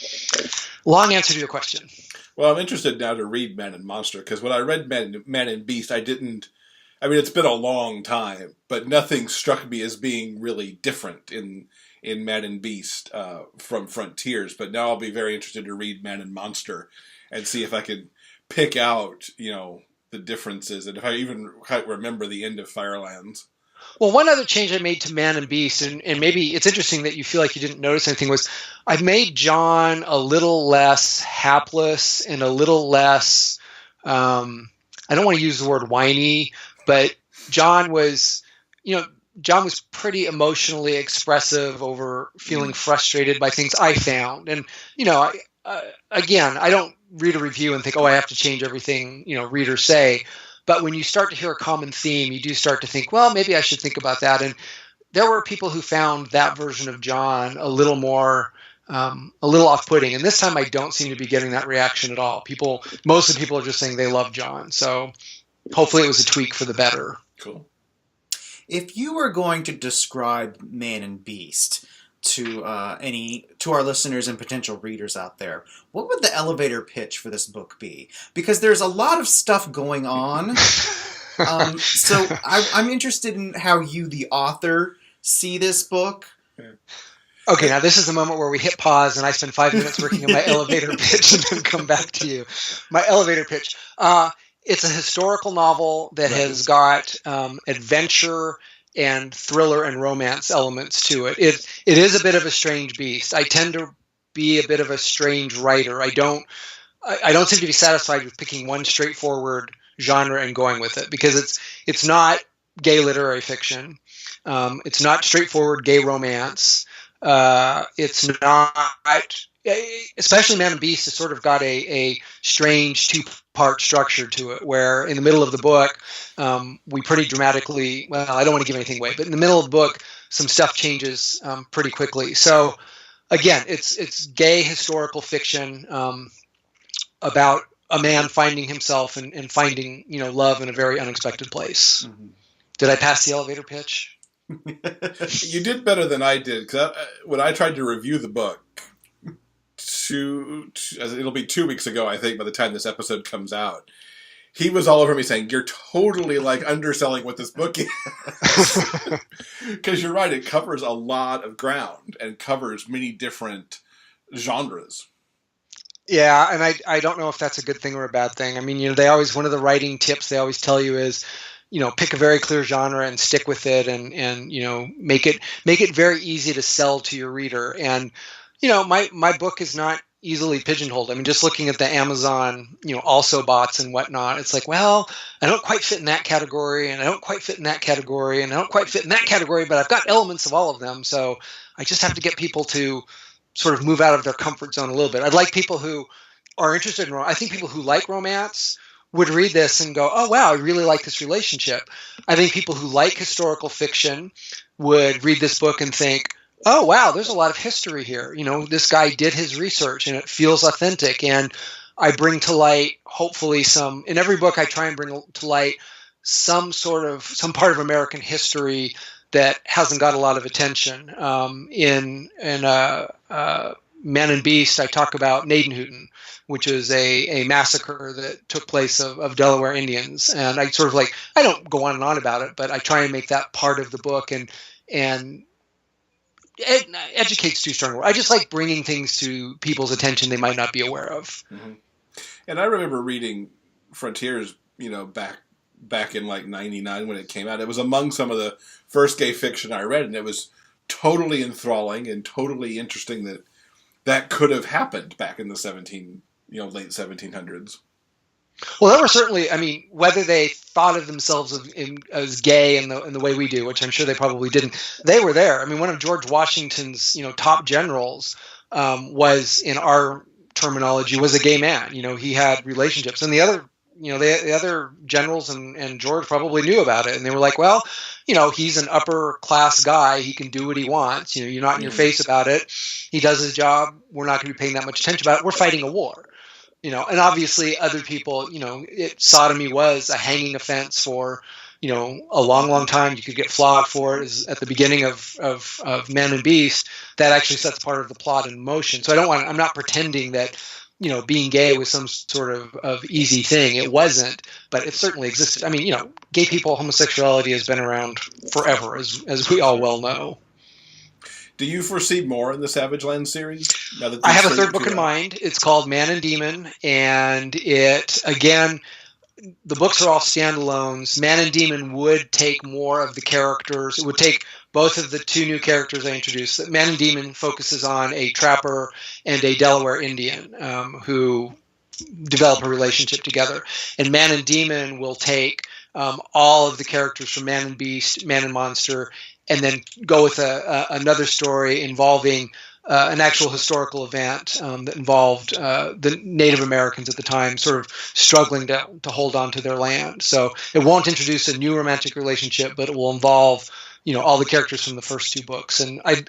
S6: long answer to your question.
S3: Well, I'm interested now to read Man and Monster, because when I read Man and Beast, it's been a long time, but nothing struck me as being really different in Man and Beast from Frontiers. But now I'll be very interested to read Man and Monster and see if I can pick out, the differences, and if I even quite remember the end of Firelands.
S6: Well, one other change I made to Man and Beast, and maybe it's interesting that you feel like you didn't notice anything, was I've made John a little less hapless and a little less, I don't want to use the word whiny, but John was pretty emotionally expressive over feeling frustrated by things I found. And, again, I don't read a review and think, oh, I have to change everything, readers say. But when you start to hear a common theme, you do start to think, well, maybe I should think about that. And there were people who found that version of John a little more, a little off-putting. And this time I don't seem to be getting that reaction at all. Most of the people are just saying they love John. So hopefully it was a tweak for the better.
S3: Cool.
S5: If you were going to describe Man and Beast to our listeners and potential readers out there, what would the elevator pitch for this book be? Because there's a lot of stuff going on. So I'm interested in how you, the author, see this book.
S6: Okay, now this is the moment where we hit pause and I spend 5 minutes working on my elevator pitch and then come back to you. My elevator pitch. It's a historical novel that has got adventure and thriller and romance elements to it. It is a bit of a strange beast. I tend to be a bit of a strange writer. I don't seem to be satisfied with picking one straightforward genre and going with it, because it's not gay literary fiction. It's not straightforward gay romance. It's not, especially Man and Beast has sort of got a strange two-part structure to it, where in the middle of the book, we pretty dramatically, well, I don't want to give anything away, but in the middle of the book, some stuff changes pretty quickly. So again, it's gay historical fiction about a man finding himself and finding, love in a very unexpected place. Mm-hmm. Did I pass the elevator pitch?
S3: You did better than I did, because when I tried to review the book, it'll be 2 weeks ago, I think, by the time this episode comes out, he was all over me saying, you're totally underselling what this book is. Because you're right, it covers a lot of ground and covers many different genres.
S6: Yeah, and I don't know if that's a good thing or a bad thing. I mean, they always, one of the writing tips they always tell you is, pick a very clear genre and stick with it, and make it very easy to sell to your reader. And my book is not easily pigeonholed. I mean, just looking at the Amazon, also bots and whatnot, it's like, well, I don't quite fit in that category, and I don't quite fit in that category, and I don't quite fit in that category, but I've got elements of all of them. So I just have to get people to sort of move out of their comfort zone a little bit. I'd like people who are interested in romance. I think people who like romance would read this and go, oh, wow, I really like this relationship. I think people who like historical fiction would read this book and think, oh, wow, there's a lot of history here. This guy did his research and it feels authentic. And I bring to light, hopefully, in every book I try and bring to light some part of American history that hasn't got a lot of attention. In Man and Beast, I talk about Gnadenhutten, which is a massacre that took place of Delaware Indians. And I I don't go on and on about it, but I try and make that part of the book and educate's too strong a word. I just like bringing things to people's attention they might not be aware of.
S3: Mm-hmm. And I remember reading Frontiers, back in like 99 when it came out. It was among some of the first gay fiction I read, and it was totally enthralling and totally interesting that could have happened back in the late 1700s.
S6: Well, there were certainly, I mean, whether they thought of themselves as gay in the way we do, which I'm sure they probably didn't, they were there. I mean, one of George Washington's, top generals was, in our terminology, was a gay man. He had relationships. And the other, the other generals and George probably knew about it. And they were like, well, he's an upper class guy. He can do what he wants. You're not in your face about it. He does his job. We're not going to be paying that much attention about it. We're fighting a war. And obviously other people, sodomy was a hanging offense for, a long, long time. You could get flogged for it. Is at the beginning of Man and Beast. That actually sets part of the plot in motion. So I'm not pretending that, being gay was some sort of easy thing. It wasn't, but it certainly existed. I mean, gay people, homosexuality has been around forever, as we all well know.
S3: Do you foresee more in the Savage Land series?
S6: I have a third book in mind. It's called Man and Demon, and the books are all standalones. Man and Demon would take more of the characters. It would take both of the two new characters I introduced. Man and Demon focuses on a trapper and a Delaware Indian who develop a relationship together. And Man and Demon will take all of the characters from Man and Beast, Man and Monster, and then go with another story involving an actual historical event that involved the Native Americans at the time sort of struggling to hold on to their land. So it won't introduce a new romantic relationship, but it will involve, all the characters from the first two books. And I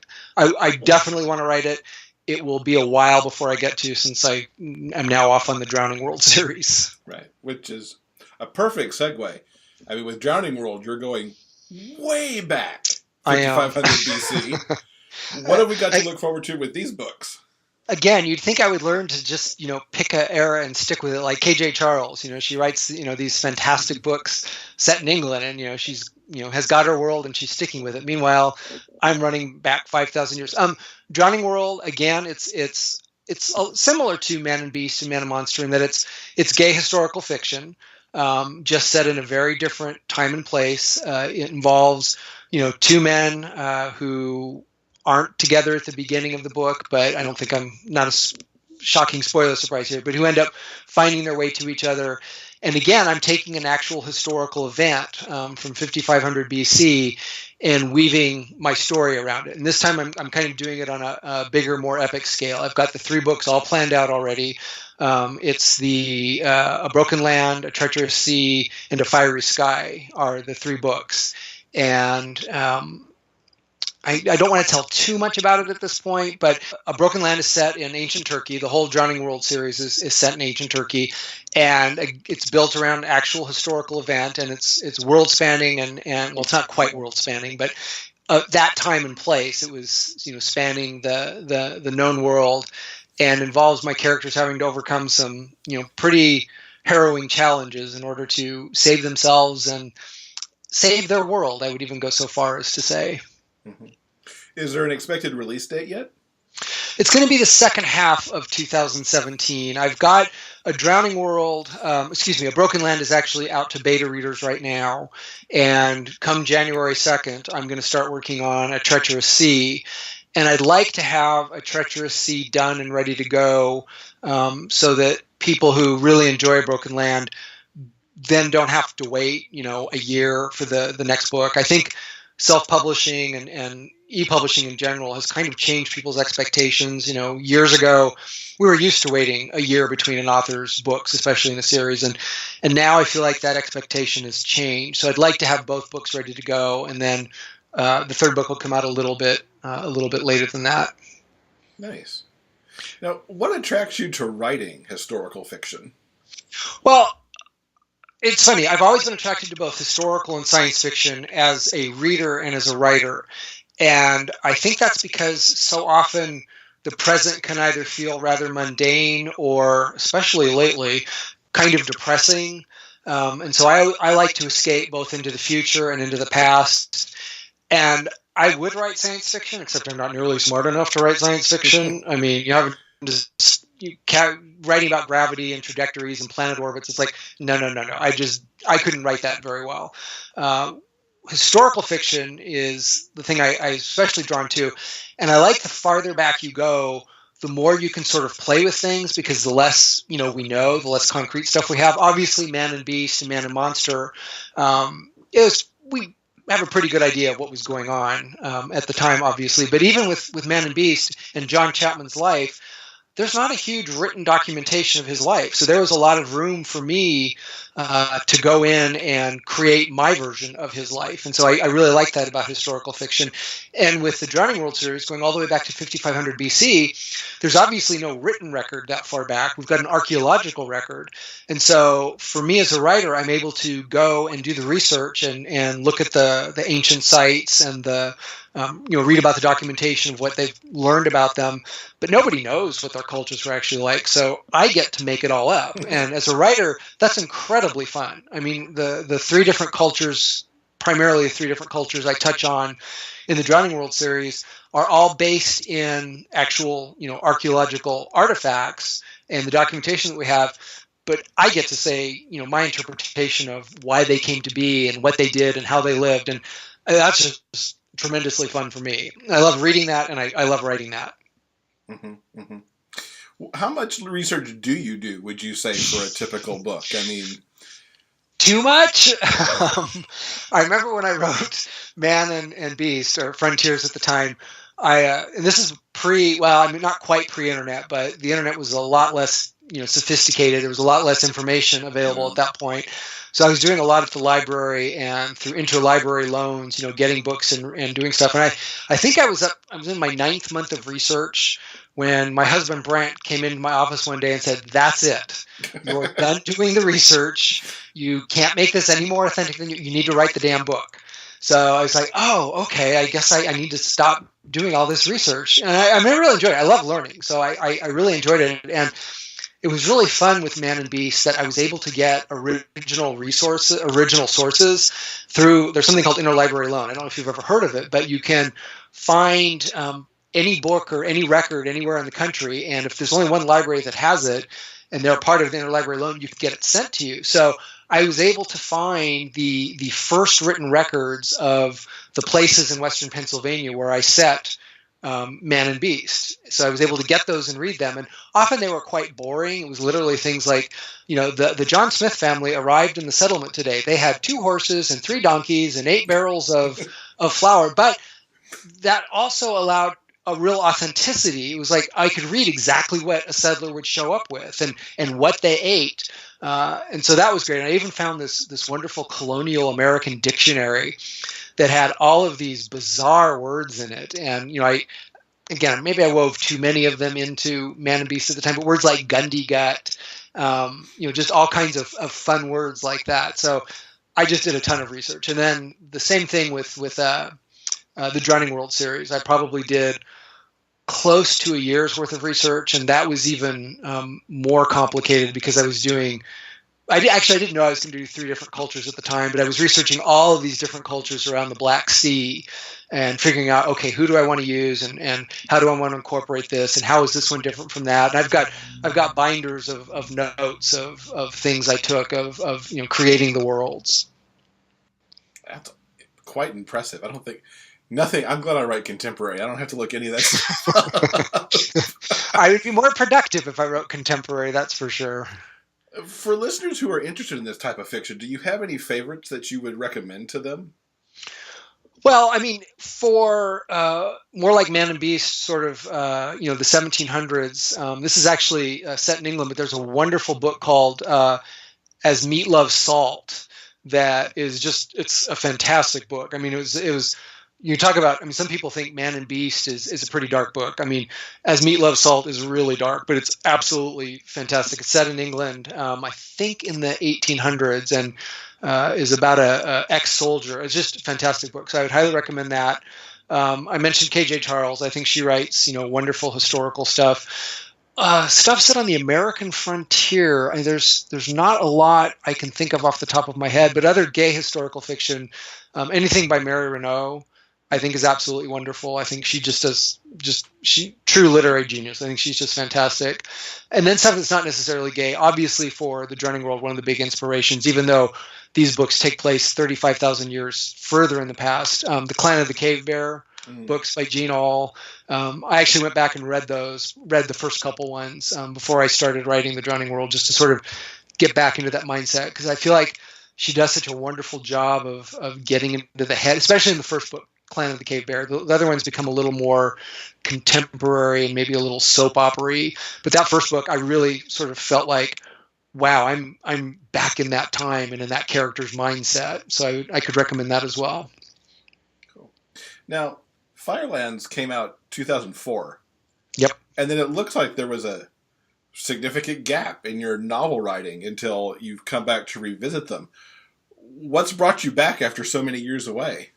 S6: definitely want to write it. It will be a while before I get to, since I am now off on the Drowning World series.
S3: Right, which is a perfect segue. I mean, with Drowning World, you're going way back. 5500 BC. What have we got to look forward to with these books?
S6: Again, you'd think I would learn to just, pick an era and stick with it, like KJ Charles. She writes, these fantastic books set in England, and she's, has got her world and she's sticking with it. Meanwhile, I'm running back 5,000 years. Drowning World, again, it's similar to Man and Beast and Man and Monster in that it's gay historical fiction, just set in a very different time and place. It involves two men who aren't together at the beginning of the book, but I don't think I'm not a shocking spoiler surprise here, but who end up finding their way to each other. And again, I'm taking an actual historical event from 5500 BC and weaving my story around it. And this time I'm kind of doing it on a bigger, more epic scale. I've got the 3 books all planned out already. It's A Broken Land, A Treacherous Sea, and A Fiery Sky are the 3 books. And I don't want to tell too much about it at this point, but A Broken Land is set in ancient Turkey. The whole Drowning World series is set in ancient Turkey, and it's built around an actual historical event, and it's world spanning and well, it's not quite world spanning, but that time and place, it was spanning the known world, and involves my characters having to overcome some pretty harrowing challenges in order to save themselves and save their world. I would even go so far as to say.
S3: Mm-hmm. Is there an expected release date yet?
S6: It's going to be the second half of 2017. I've got A Drowning World, A Broken Land is actually out to beta readers right now. And come January 2nd, I'm going to start working on A Treacherous Sea. And I'd like to have a Treacherous Sea done and ready to go, so that people who really enjoy Broken Land then don't have to wait, a year for the next book. I think self-publishing and e-publishing in general has kind of changed people's expectations. Years ago, we were used to waiting a year between an author's books, especially in a series, and now I feel like that expectation has changed. So I'd like to have both books ready to go, and then the third book will come out a little bit later than that.
S3: Nice. Now, what attracts you to writing historical fiction?
S6: Well, it's funny. I've always been attracted to both historical and science fiction as a reader and as a writer. And I think that's because so often the present can either feel rather mundane or, especially lately, kind of depressing. And so I like to escape both into the future and into the past. And I would write science fiction, except I'm not nearly smart enough to write science fiction. I mean, writing about gravity and trajectories and planet orbits, it's like, no. I couldn't write that very well. Historical fiction is the thing I especially drawn to. And I like the farther back you go, the more you can sort of play with things, because the less, we know, the less concrete stuff we have. Obviously, Man and Beast and Man and Monster, we have a pretty good idea of what was going on at the time, obviously. But even with Man and Beast and John Chapman's life, there's not a huge written documentation of his life. So there was a lot of room for me to go in and create my version of his life. And so I really like that about historical fiction. And with the Drowning World series, going all the way back to 5500 BC, there's obviously no written record that far back. We've got an archaeological record. And so for me as a writer, I'm able to go and do the research and look at the ancient sites and read about the documentation of what they've learned about them. But nobody knows what their cultures were actually like. So I get to make it all up. And as a writer, that's incredibly fun. I mean, the three different cultures, primarily the three different cultures I touch on in the Drowning World series, are all based in actual, archaeological artifacts and the documentation that we have. But I get to say, my interpretation of why they came to be and what they did and how they lived. And that's just tremendously fun for me. I love reading that, and I love writing that.
S3: Mm-hmm, mm-hmm. How much research do you do, would you say, for a typical book? I mean,
S6: too much? I remember when I wrote Man and Beast, or Frontiers at the time, and this is not quite pre-internet, but the internet was a lot less sophisticated. There was a lot less information available at that point. So I was doing a lot at the library and through interlibrary loans, getting books and doing stuff. And I think I was in my 9th month of research when my husband Brent came into my office one day and said, "That's it. You're done doing the research. You can't make this any more authentic than you need to write the damn book." So I was like, "Oh, okay. I guess I need to stop doing all this research." And I really enjoyed it. I love learning. So I really enjoyed it. And it was really fun with Man and Beast that I was able to get original sources through, there's something called interlibrary loan. I don't know if you've ever heard of it, but you can find any book or any record anywhere in the country. And if there's only one library that has it and they're part of the interlibrary loan, you can get it sent to you. So I was able to find the first written records of the places in Western Pennsylvania where I set Man and Beast. So I was able to get those and read them. And often they were quite boring. It was literally things like, the John Smith family arrived in the settlement today. They had 2 horses and 3 donkeys and 8 barrels of flour. But that also allowed a real authenticity. It was like I could read exactly what a settler would show up with and what they ate. And so that was great. And I even found this wonderful colonial American dictionary that had all of these bizarre words in it. And, maybe I wove too many of them into Man and Beast at the time, but words like Gundy Gut, just all kinds of fun words like that. So I just did a ton of research. And then the same thing with the Drowning World series. I probably did close to a year's worth of research, and that was even more complicated because I was doing I didn't know I was going to do 3 different cultures at the time, but I was researching all of these different cultures around the Black Sea and figuring out, okay, who do I want to use and how do I want to incorporate this and how is this one different from that? And I've got binders of notes of things I took of creating the worlds.
S3: That's quite impressive. I don't think Nothing. I'm glad I write contemporary. I don't have to look any of that stuff.
S6: I would be more productive if I wrote contemporary, that's for sure.
S3: For listeners who are interested in this type of fiction, do you have any favorites that you would recommend to them?
S6: Well, I mean, for more like Man and Beast, sort of, the 1700s, this is actually set in England, but there's a wonderful book called As Meat Loves Salt that is just, it's a fantastic book. I mean, it was you talk about, I mean, some people think Man and Beast is a pretty dark book. I mean, As Meat Loves Salt is really dark, but it's absolutely fantastic. It's set in England, I think in the 1800s, and is about a ex-soldier. It's just a fantastic book. So I would highly recommend that. I mentioned KJ Charles. I think she writes, wonderful historical stuff. Stuff set on the American frontier. I mean, there's not a lot I can think of off the top of my head, but other gay historical fiction, anything by Mary Renaud, I think is absolutely wonderful. I think she just does true literary genius. I think she's just fantastic. And then stuff that's not necessarily gay. Obviously, for The Drowning World, one of the big inspirations, even though these books take place 35,000 years further in the past. The Clan of the Cave Bear books by Jean Auel. I actually went back and read the first couple ones before I started writing The Drowning World, just to sort of get back into that mindset, because I feel like she does such a wonderful job of getting into the head, especially in the first book, Clan of the Cave Bear. The other ones become a little more contemporary and maybe a little soap opera-y. But that first book, I really sort of felt like, wow, I'm back in that time and in that character's mindset. So I could recommend that as well.
S3: Cool. Now, Firelands came out 2004.
S6: Yep.
S3: And then it looks like there was a significant gap in your novel writing until you've come back to revisit them. What's brought you back after so many years away?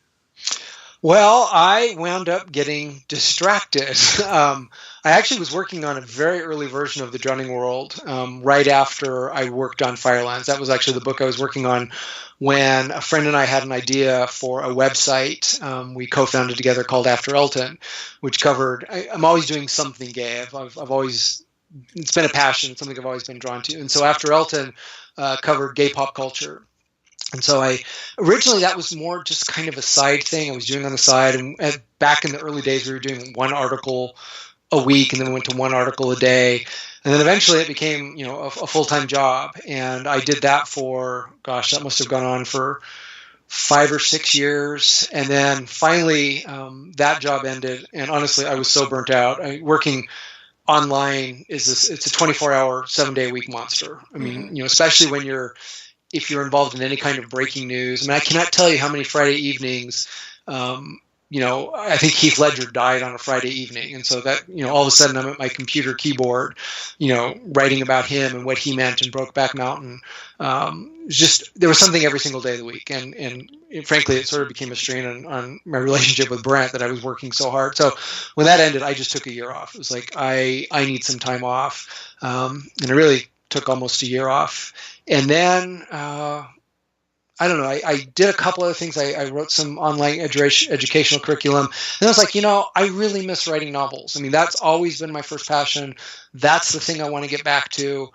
S6: Well, I wound up getting distracted. I actually was working on a very early version of The Drowning World right after I worked on Firelands. That was actually the book I was working on when a friend and I had an idea for a website we co-founded together called After Elton, which covered, I'm always doing something gay. I've always, it's been a passion. It's something I've always been drawn to. And so After Elton covered gay pop culture. And so originally that was more just kind of a side thing I was doing on the side. And back in the early days, we were doing one article a week, and then we went to one article a day. And then eventually it became, a full-time job. And I did that for, that must have gone on for 5 or 6 years. And then finally that job ended. And honestly, I was so burnt out. Working online it's a 24-hour, 7-day-a-week monster. I mean, especially when if you're involved in any kind of breaking news. I mean, I cannot tell you how many Friday evenings, I think Heath Ledger died on a Friday evening. And so that, all of a sudden I'm at my computer keyboard, writing about him and what he meant in Brokeback Mountain. There was something every single day of the week. And frankly, it sort of became a strain on my relationship with Brent that I was working so hard. So when that ended, I just took a year off. It was like, I need some time off. And I really took almost a year off. And then, I don't know, I did a couple other things. I wrote some online educational curriculum. And I was like, I really miss writing novels. I mean, that's always been my first passion. That's the thing I want to get back to.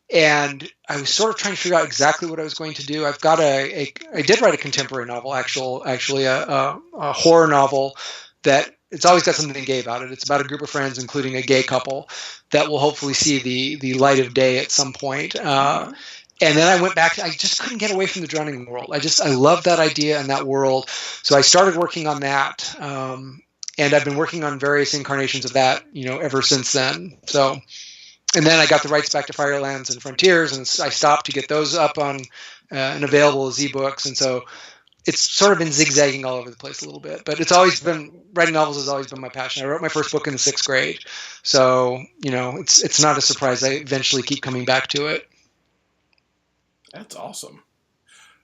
S6: And I was sort of trying to figure out exactly what I was going to do. I've got I did write a contemporary novel, actually a horror novel that it's always got something gay about it. It's about a group of friends, including a gay couple, that will hopefully see the light of day at some point. And then I went back. I just couldn't get away from The Drowning World. I love that idea and that world. So I started working on that. And I've been working on various incarnations of that, ever since then. So, and then I got the rights back to Firelands and Frontiers, and I stopped to get those up on and available as ebooks. And so it's sort of been zigzagging all over the place a little bit. But it's always been, writing novels has always been my passion. I wrote my first book in the 6th grade. So, it's not a surprise. I eventually keep coming back to it.
S3: That's awesome.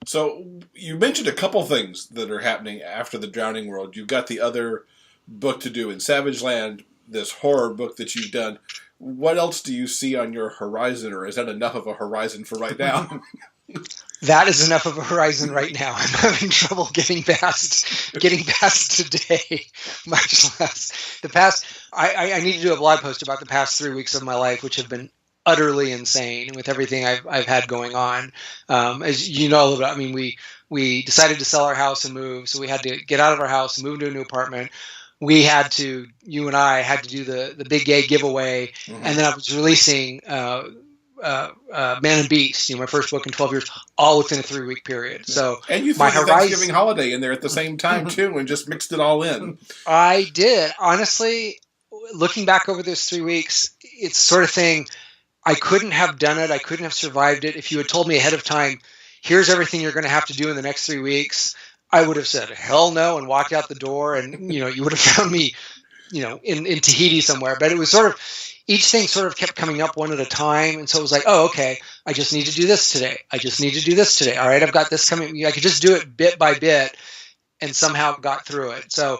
S3: So you mentioned a couple things that are happening after The Drowning World. You've got the other book to do in Savage Land, this horror book that you've done. What else do you see on your horizon, or is that enough of a horizon for right now?
S6: That is enough of a horizon right now. I'm having trouble getting past today, much less the past. I need to do a blog post about the past 3 weeks of my life, which have been utterly insane with everything I've had going on. As you know a little bit, I mean, we decided to sell our house and move, so we had to get out of our house and move into a new apartment. You and I had to do the big gay giveaway, and then I was releasing Man and Beast, my first book in 12 years, all within a 3-week period. So
S3: and you threw the Thanksgiving holiday in there at the same time too, and just mixed it all in.
S6: I did. Honestly, looking back over those 3 weeks, it's the sort of thing I couldn't have done it. I couldn't have survived it if you had told me ahead of time, here's everything you're going to have to do in the next 3 weeks. I would have said hell no and walked out the door, and you would have found me, in Tahiti somewhere. But it was sort of, each thing sort of kept coming up one at a time, and so it was like, oh, okay, I just need to do this today. I just need to do this today. All right, I've got this coming. I could just do it bit by bit, and somehow got through it. So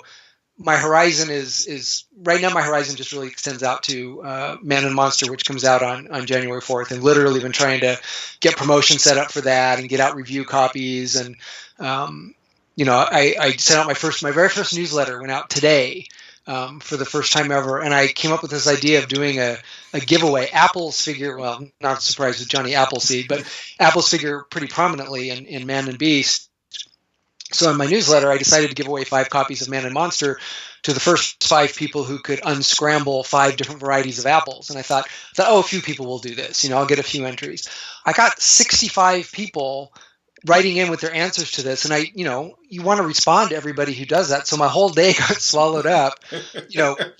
S6: my horizon is right now. My horizon just really extends out to Man and Monster, which comes out on January 4th, and literally been trying to get promotion set up for that and get out review copies. And I sent out my very first newsletter went out today for the first time ever, and I came up with this idea of doing a giveaway. Apple's figure, well, not surprised with Johnny Appleseed, but Apple's figure pretty prominently in Man and Beast. So in my newsletter, I decided to give away 5 copies of Man and Monster to the first 5 people who could unscramble 5 different varieties of apples. And I thought, a few people will do this. I'll get a few entries. I got 65 people writing in with their answers to this. And you want to respond to everybody who does that. So my whole day got swallowed up,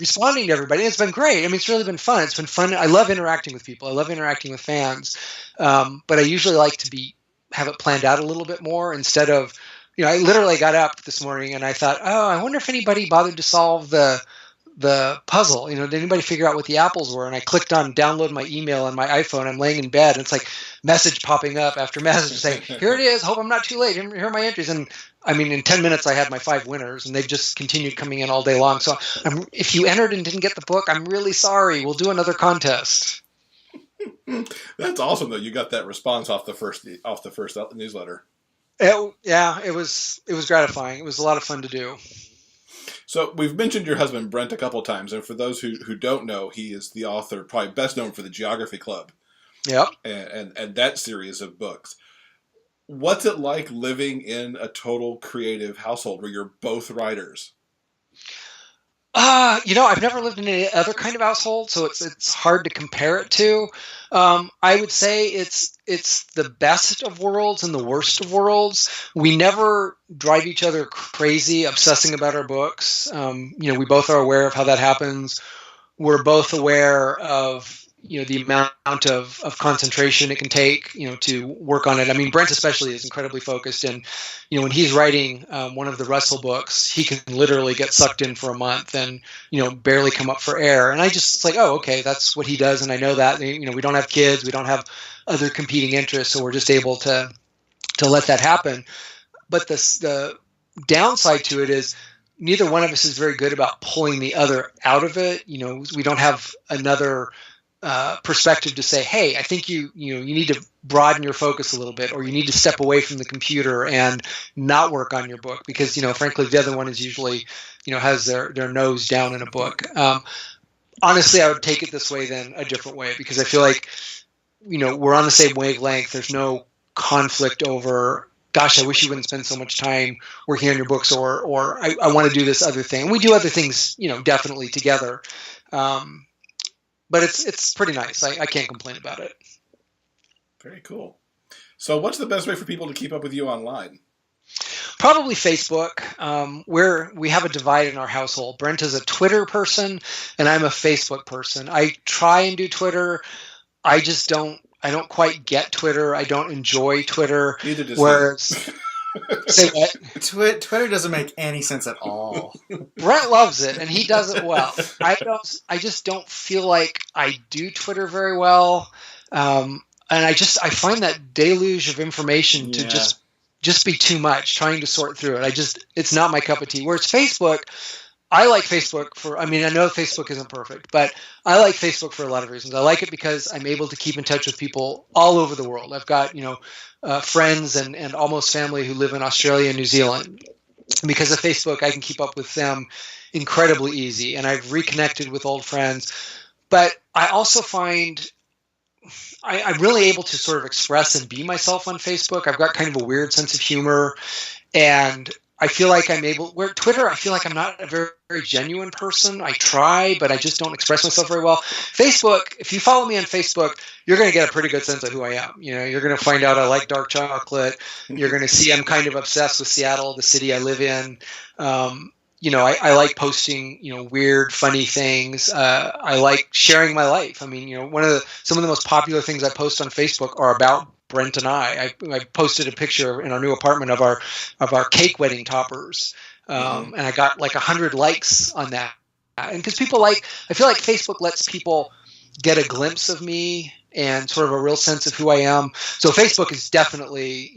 S6: responding to everybody. And it's been great. I mean, it's really been fun. It's been fun. I love interacting with people. I love interacting with fans. But I usually like to have it planned out a little bit more instead of, I literally got up this morning and I thought, I wonder if anybody bothered to solve the puzzle. Did anybody figure out what the apples were? And I clicked on download my email on my iPhone. I'm laying in bed, and it's like message popping up after message saying, here it is. Hope I'm not too late. Here are my entries. And I mean, in 10 minutes, I had my 5 winners, and they've just continued coming in all day long. So if you entered and didn't get the book, I'm really sorry. We'll do another contest.
S3: That's awesome, though. You got that response off the first newsletter.
S6: It was gratifying. It was a lot of fun to do.
S3: So we've mentioned your husband, Brent, a couple of times. And for those who don't know, he is the author, probably best known for the Geography Club. Yep. And that series of books. What's it like living in a total creative household where you're both writers?
S6: I've never lived in any other kind of household, so it's hard to compare it to. I would say it's the best of worlds and the worst of worlds. We never drive each other crazy obsessing about our books. We both are aware of how that happens. We're both aware of the amount of concentration it can take, to work on it. I mean, Brent especially is incredibly focused, and when he's writing one of the Russell books, he can literally get sucked in for a month and barely come up for air. And I just it's like, oh, okay, that's what he does, and I know that. We don't have kids, we don't have other competing interests, so we're just able to let that happen. But the downside to it is neither one of us is very good about pulling the other out of it. We don't have another perspective to say, hey, I think you need to broaden your focus a little bit, or you need to step away from the computer and not work on your book because, frankly, the other one is usually, has their nose down in a book. Honestly, I would take it this way than a different way, because I feel like, we're on the same wavelength. There's no conflict over, gosh, I wish you wouldn't spend so much time working on your books, or I want to do this other thing. And we do other things, definitely together. But it's pretty nice. I can't complain about it.
S3: Very cool. So what's the best way for people to keep up with you online?
S6: Probably Facebook, where we have a divide in our household. Brent is a Twitter person, and I'm a Facebook person. I try and do Twitter. I don't quite get Twitter. I don't enjoy Twitter.
S3: Neither does
S6: whereas, say what?
S5: Twitter doesn't make any sense at all.
S6: Brent loves it, and he does it well. I just don't feel like I do Twitter very well, and I find that deluge of information to just be too much. Trying to sort through it, it's not my cup of tea. Whereas Facebook, I like Facebook I know Facebook isn't perfect, but I like Facebook for a lot of reasons. I like it because I'm able to keep in touch with people all over the world. I've got friends and almost family who live in Australia and New Zealand. And because of Facebook, I can keep up with them incredibly easy, and I've reconnected with old friends. But I also find I'm really able to sort of express and be myself on Facebook. I've got kind of a weird sense of humor, and I feel like I'm able. Where Twitter, I feel like I'm not a very, very genuine person. I try, but I just don't express myself very well. Facebook, if you follow me on Facebook, you're going to get a pretty good sense of who I am. You're going to find out I like dark chocolate. You're going to see I'm kind of obsessed with Seattle, the city I live in. I like posting, weird, funny things. I like sharing my life. I mean, some of the most popular things I post on Facebook are about Brent and I posted a picture in our new apartment of our cake wedding toppers, and I got like 100 likes on that. And because I feel like Facebook lets people get a glimpse of me and sort of a real sense of who I am. So Facebook is definitely,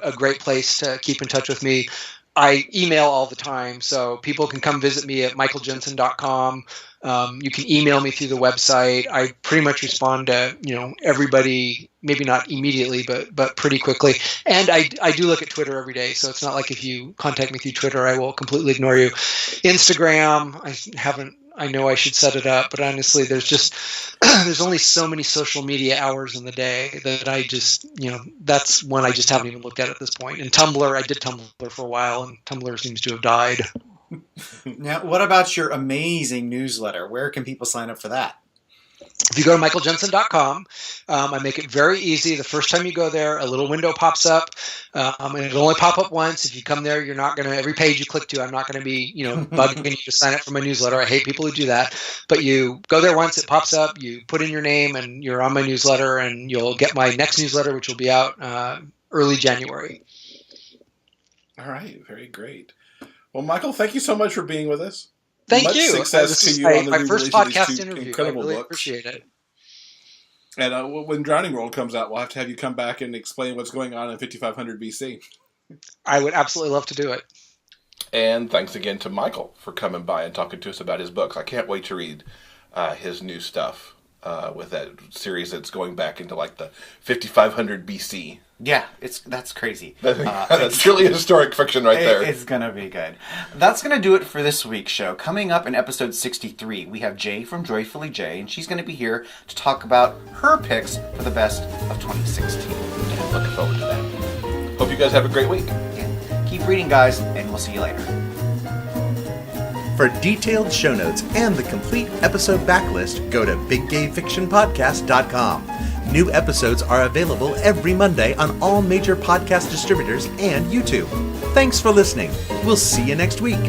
S6: a great place to keep in touch with me. I email all the time, so people can come visit me at michaeljensen.com. You can email me through the website. I pretty much respond to everybody, maybe not immediately, but pretty quickly. And I do look at Twitter every day, so it's not like if you contact me through Twitter, I will completely ignore you. Instagram, I know I should set it up, but honestly, there's only so many social media hours in the day that I just, that's one I just haven't even looked at this point. And Tumblr, I did Tumblr for a while, and Tumblr seems to have died.
S5: Now, what about your amazing newsletter? Where can people sign up for that?
S6: If you go to michaeljensen.com, I make it very easy. The first time you go there, a little window pops up, and it'll only pop up once. If you come there, you're not going to, every page you click to, I'm not going to be, bugging you to sign up for my newsletter. I hate people who do that. But you go there once, it pops up, you put in your name, and you're on my newsletter, and you'll get my next newsletter, which will be out early January.
S3: All right. Very great. Well, Michael, thank you so much for being with us.
S6: Thank
S3: Much
S6: you.
S3: Success
S6: This
S3: to
S6: is
S3: you on the
S6: my first
S3: re-release of these
S6: podcast
S3: two
S6: interview. I
S3: incredible
S6: really
S3: books.
S6: appreciate it.
S3: And when Drowning World comes out, we'll have to have you come back and explain what's going on in 5500 BC.
S6: I would absolutely love to do it.
S3: And thanks again to Michael for coming by and talking to us about his books. I can't wait to read his new stuff with that series that's going back into like the 5500 BC.
S1: Yeah, that's crazy.
S3: That's truly historic fiction right there.
S1: It's going to be good. That's going to do it for this week's show. Coming up in episode 63, we have Jay from Joyfully Jay, and she's going to be here to talk about her picks for the best of 2016.
S3: Looking forward to that. Hope you guys have a great week.
S1: Yeah. Keep reading, guys, and we'll see you later.
S2: For detailed show notes and the complete episode backlist, go to biggayfictionpodcast.com. New episodes are available every Monday on all major podcast distributors and YouTube. Thanks for listening. We'll see you next week.